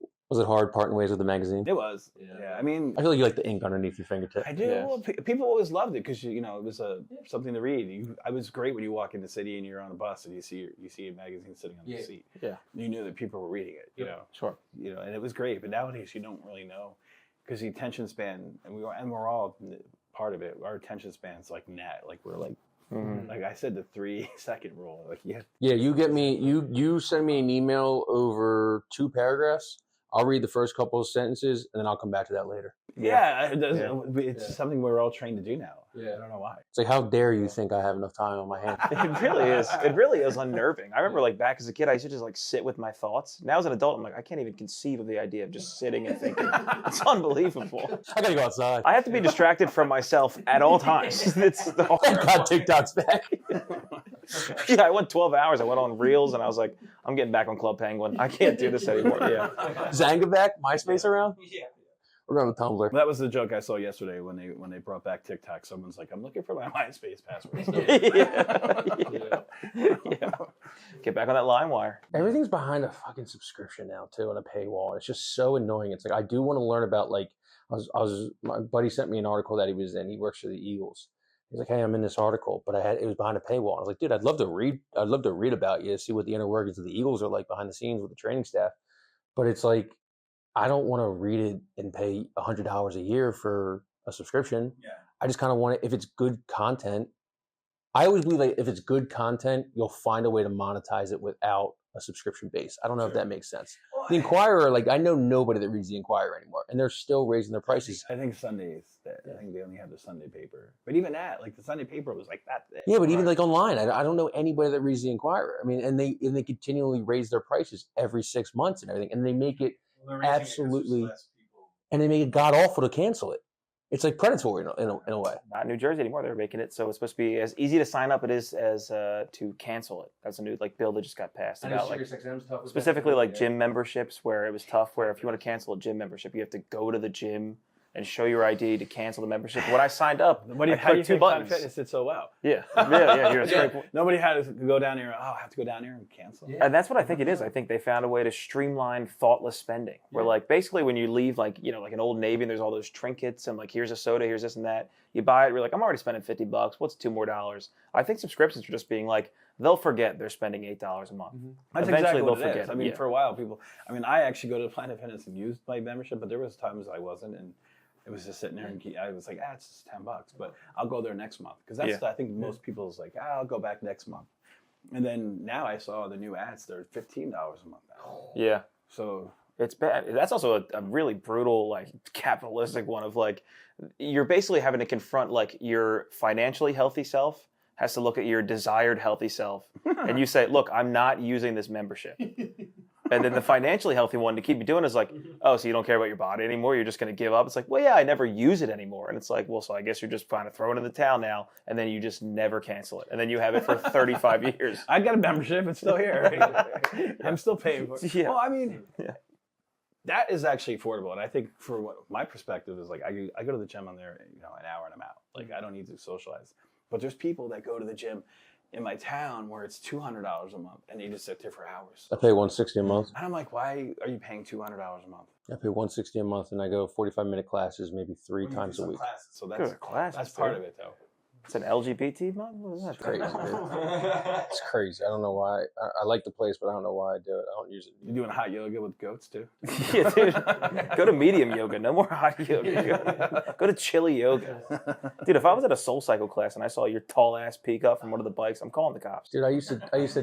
hard parting ways with the magazine? It was. Yeah. I mean, I feel like you like the ink underneath your fingertip. I do. Yeah. Well, people always loved it because it was something to read. I was great when you walk in the city and you're on a bus and you see a magazine sitting on the seat. Yeah. You knew that people were reading it. You know. Sure. And it was great. But nowadays you don't really know because the attention span and we're all part of it. Our attention span's like we're like. Mm-hmm. Like I said, the 3-second rule. Like Yeah, you get me. You send me an email over 2 paragraphs. I'll read the first couple of sentences and then I'll come back to that later. it's something we're all trained to do now. Yeah. I don't know why. It's like, how dare you think I have enough time on my hands? It really is. It really is unnerving. I remember like back as a kid, I used to just like sit with my thoughts. Now as an adult, I'm like, I can't even conceive of the idea of just sitting and thinking. It's unbelievable. I gotta go outside. I have to be distracted from myself at all times. It's the Thank God TikTok's back. Yeah, I went 12 hours. I went on Reels and I was like, I'm getting back on Club Penguin. I can't do this anymore. Yeah. Zanga back? MySpace around? Yeah. We're going to Tumblr. That was the joke I saw yesterday when they brought back TikTok. Someone's like, I'm looking for my MySpace password. Yeah. Get back on that LimeWire. Everything's behind a fucking subscription now too, on a paywall. It's just so annoying. It's like I do want to learn about like my buddy sent me an article that he was in. He works for the Eagles. He's like, hey, I'm in this article, but it was behind a paywall. I was like, dude, I'd love to read about you, see what the inner workings of the Eagles are like behind the scenes with the training staff. But it's like, I don't want to read it and pay $100 a year for a subscription. Yeah. I just kind of want it if it's good content. I always believe like if it's good content, you'll find a way to monetize it without a subscription base. I don't know if that makes sense. The Inquirer, like I know nobody that reads the Inquirer anymore, and they're still raising their prices. I think Sundays. I think they only have the Sunday paper. But even that, like the Sunday paper was like that. Yeah, but even like online, I don't know anybody that reads the Inquirer. I mean, and they continually raise their prices every 6 months and everything, and they make it absolutely. and they make it god awful to cancel it. It's like predatory in a way. Not in New Jersey anymore. They're making it so it's supposed to be as easy to sign up as to cancel it. That's a new bill that just got passed about specifically gym memberships, where it was tough. Where if you want to cancel a gym membership, you have to go to the gym and show your ID to cancel the membership. When I signed up, how do you clicked two think Planet buttons. Fitness did so well? Yeah. You're a straight point. Nobody had to go down here. Oh, I have to go down here and cancel. And that's what I think it is. I think they found a way to streamline thoughtless spending. Where basically when you leave like an Old Navy and there's all those trinkets and here's a soda, here's this and that. You buy it, you're like, I'm already spending $50. What's $2 more? I think subscriptions are just being they'll forget they're spending $8 a month. That's Eventually exactly they'll what it forget. is. I mean, for a while, I actually go to Planet Fitness and use my membership, but there was times I wasn't, and it was just sitting there, and I was like, it's just $10, but I'll go there next month because that's I think most people's like, I'll go back next month, and then now I saw the new ads; they're $15 a month now. Yeah, so it's bad. That's also a really brutal, capitalistic one of you're basically having to confront your financially healthy self has to look at your desired healthy self, and you say, look, I'm not using this membership. And then the financially healthy one to keep you doing is oh, so you don't care about your body anymore? You're just going to give up? It's well, yeah, I never use it anymore. And it's well, so I guess you're just kind of throwing it in the towel now, and then you just never cancel it. And then you have it for 35 years. I got a membership. It's still here. I'm still paying for it. Yeah. Well, I mean, that is actually affordable. And I think for what my perspective is I go to the gym on there, an hour and I'm out. I don't need to socialize. But there's people that go to the gym in my town where it's $200 a month and you just sit there for hours. I pay $160 a month. And I'm like, why are you paying $200 a month? I pay $160 a month, and I go 45-minute classes maybe three times a week. So that's part of it, though. It's an LGBT month? It's crazy, dude. It's crazy. I don't know why. I like the place, but I don't know why I do it. I don't use it. You're doing hot yoga with goats, too? Yeah, dude. Go to medium yoga. No more hot yoga. Go to chili yoga. Dude, if I was at a Soul Cycle class and I saw your tall ass peek up from one of the bikes, I'm calling the cops. Dude, I used to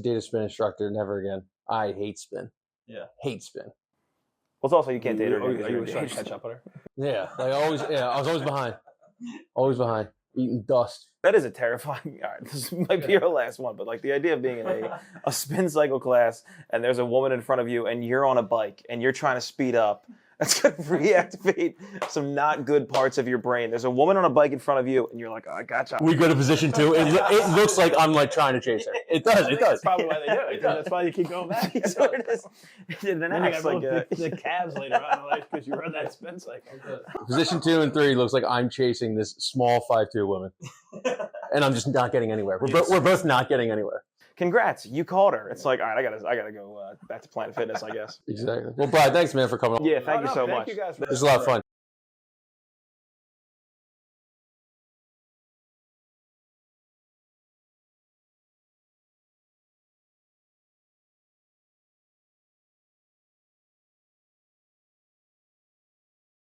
date a spin instructor. Never again. I hate spin. Yeah. Hate spin. Well, it's also you can't date her. Are you trying to catch up with her? Yeah. I was always behind. Always behind. Eating dust. That is a terrifying. All right, this might be your last one, but the idea of being in a spin cycle class and there's a woman in front of you and you're on a bike and you're trying to speed up, that's going to reactivate some not good parts of your brain. There's a woman on a bike in front of you and you're like, oh, I gotcha. We go to position 2. It looks like I'm trying to chase her. It does. That's probably why they do it. That's why you keep going back. That's what it is. And then you have the calves later on in life because you run that spin cycle. Position 2 and 3 looks like I'm chasing this small 5'2" woman, and I'm just not getting anywhere. We're both not getting anywhere. Congrats, you called her. It's all right, I gotta go back to Planet Fitness, I guess. Exactly. Well, Brian, thanks, man, for coming on. Yeah, thank you so thank much. You guys. It was a lot of fun.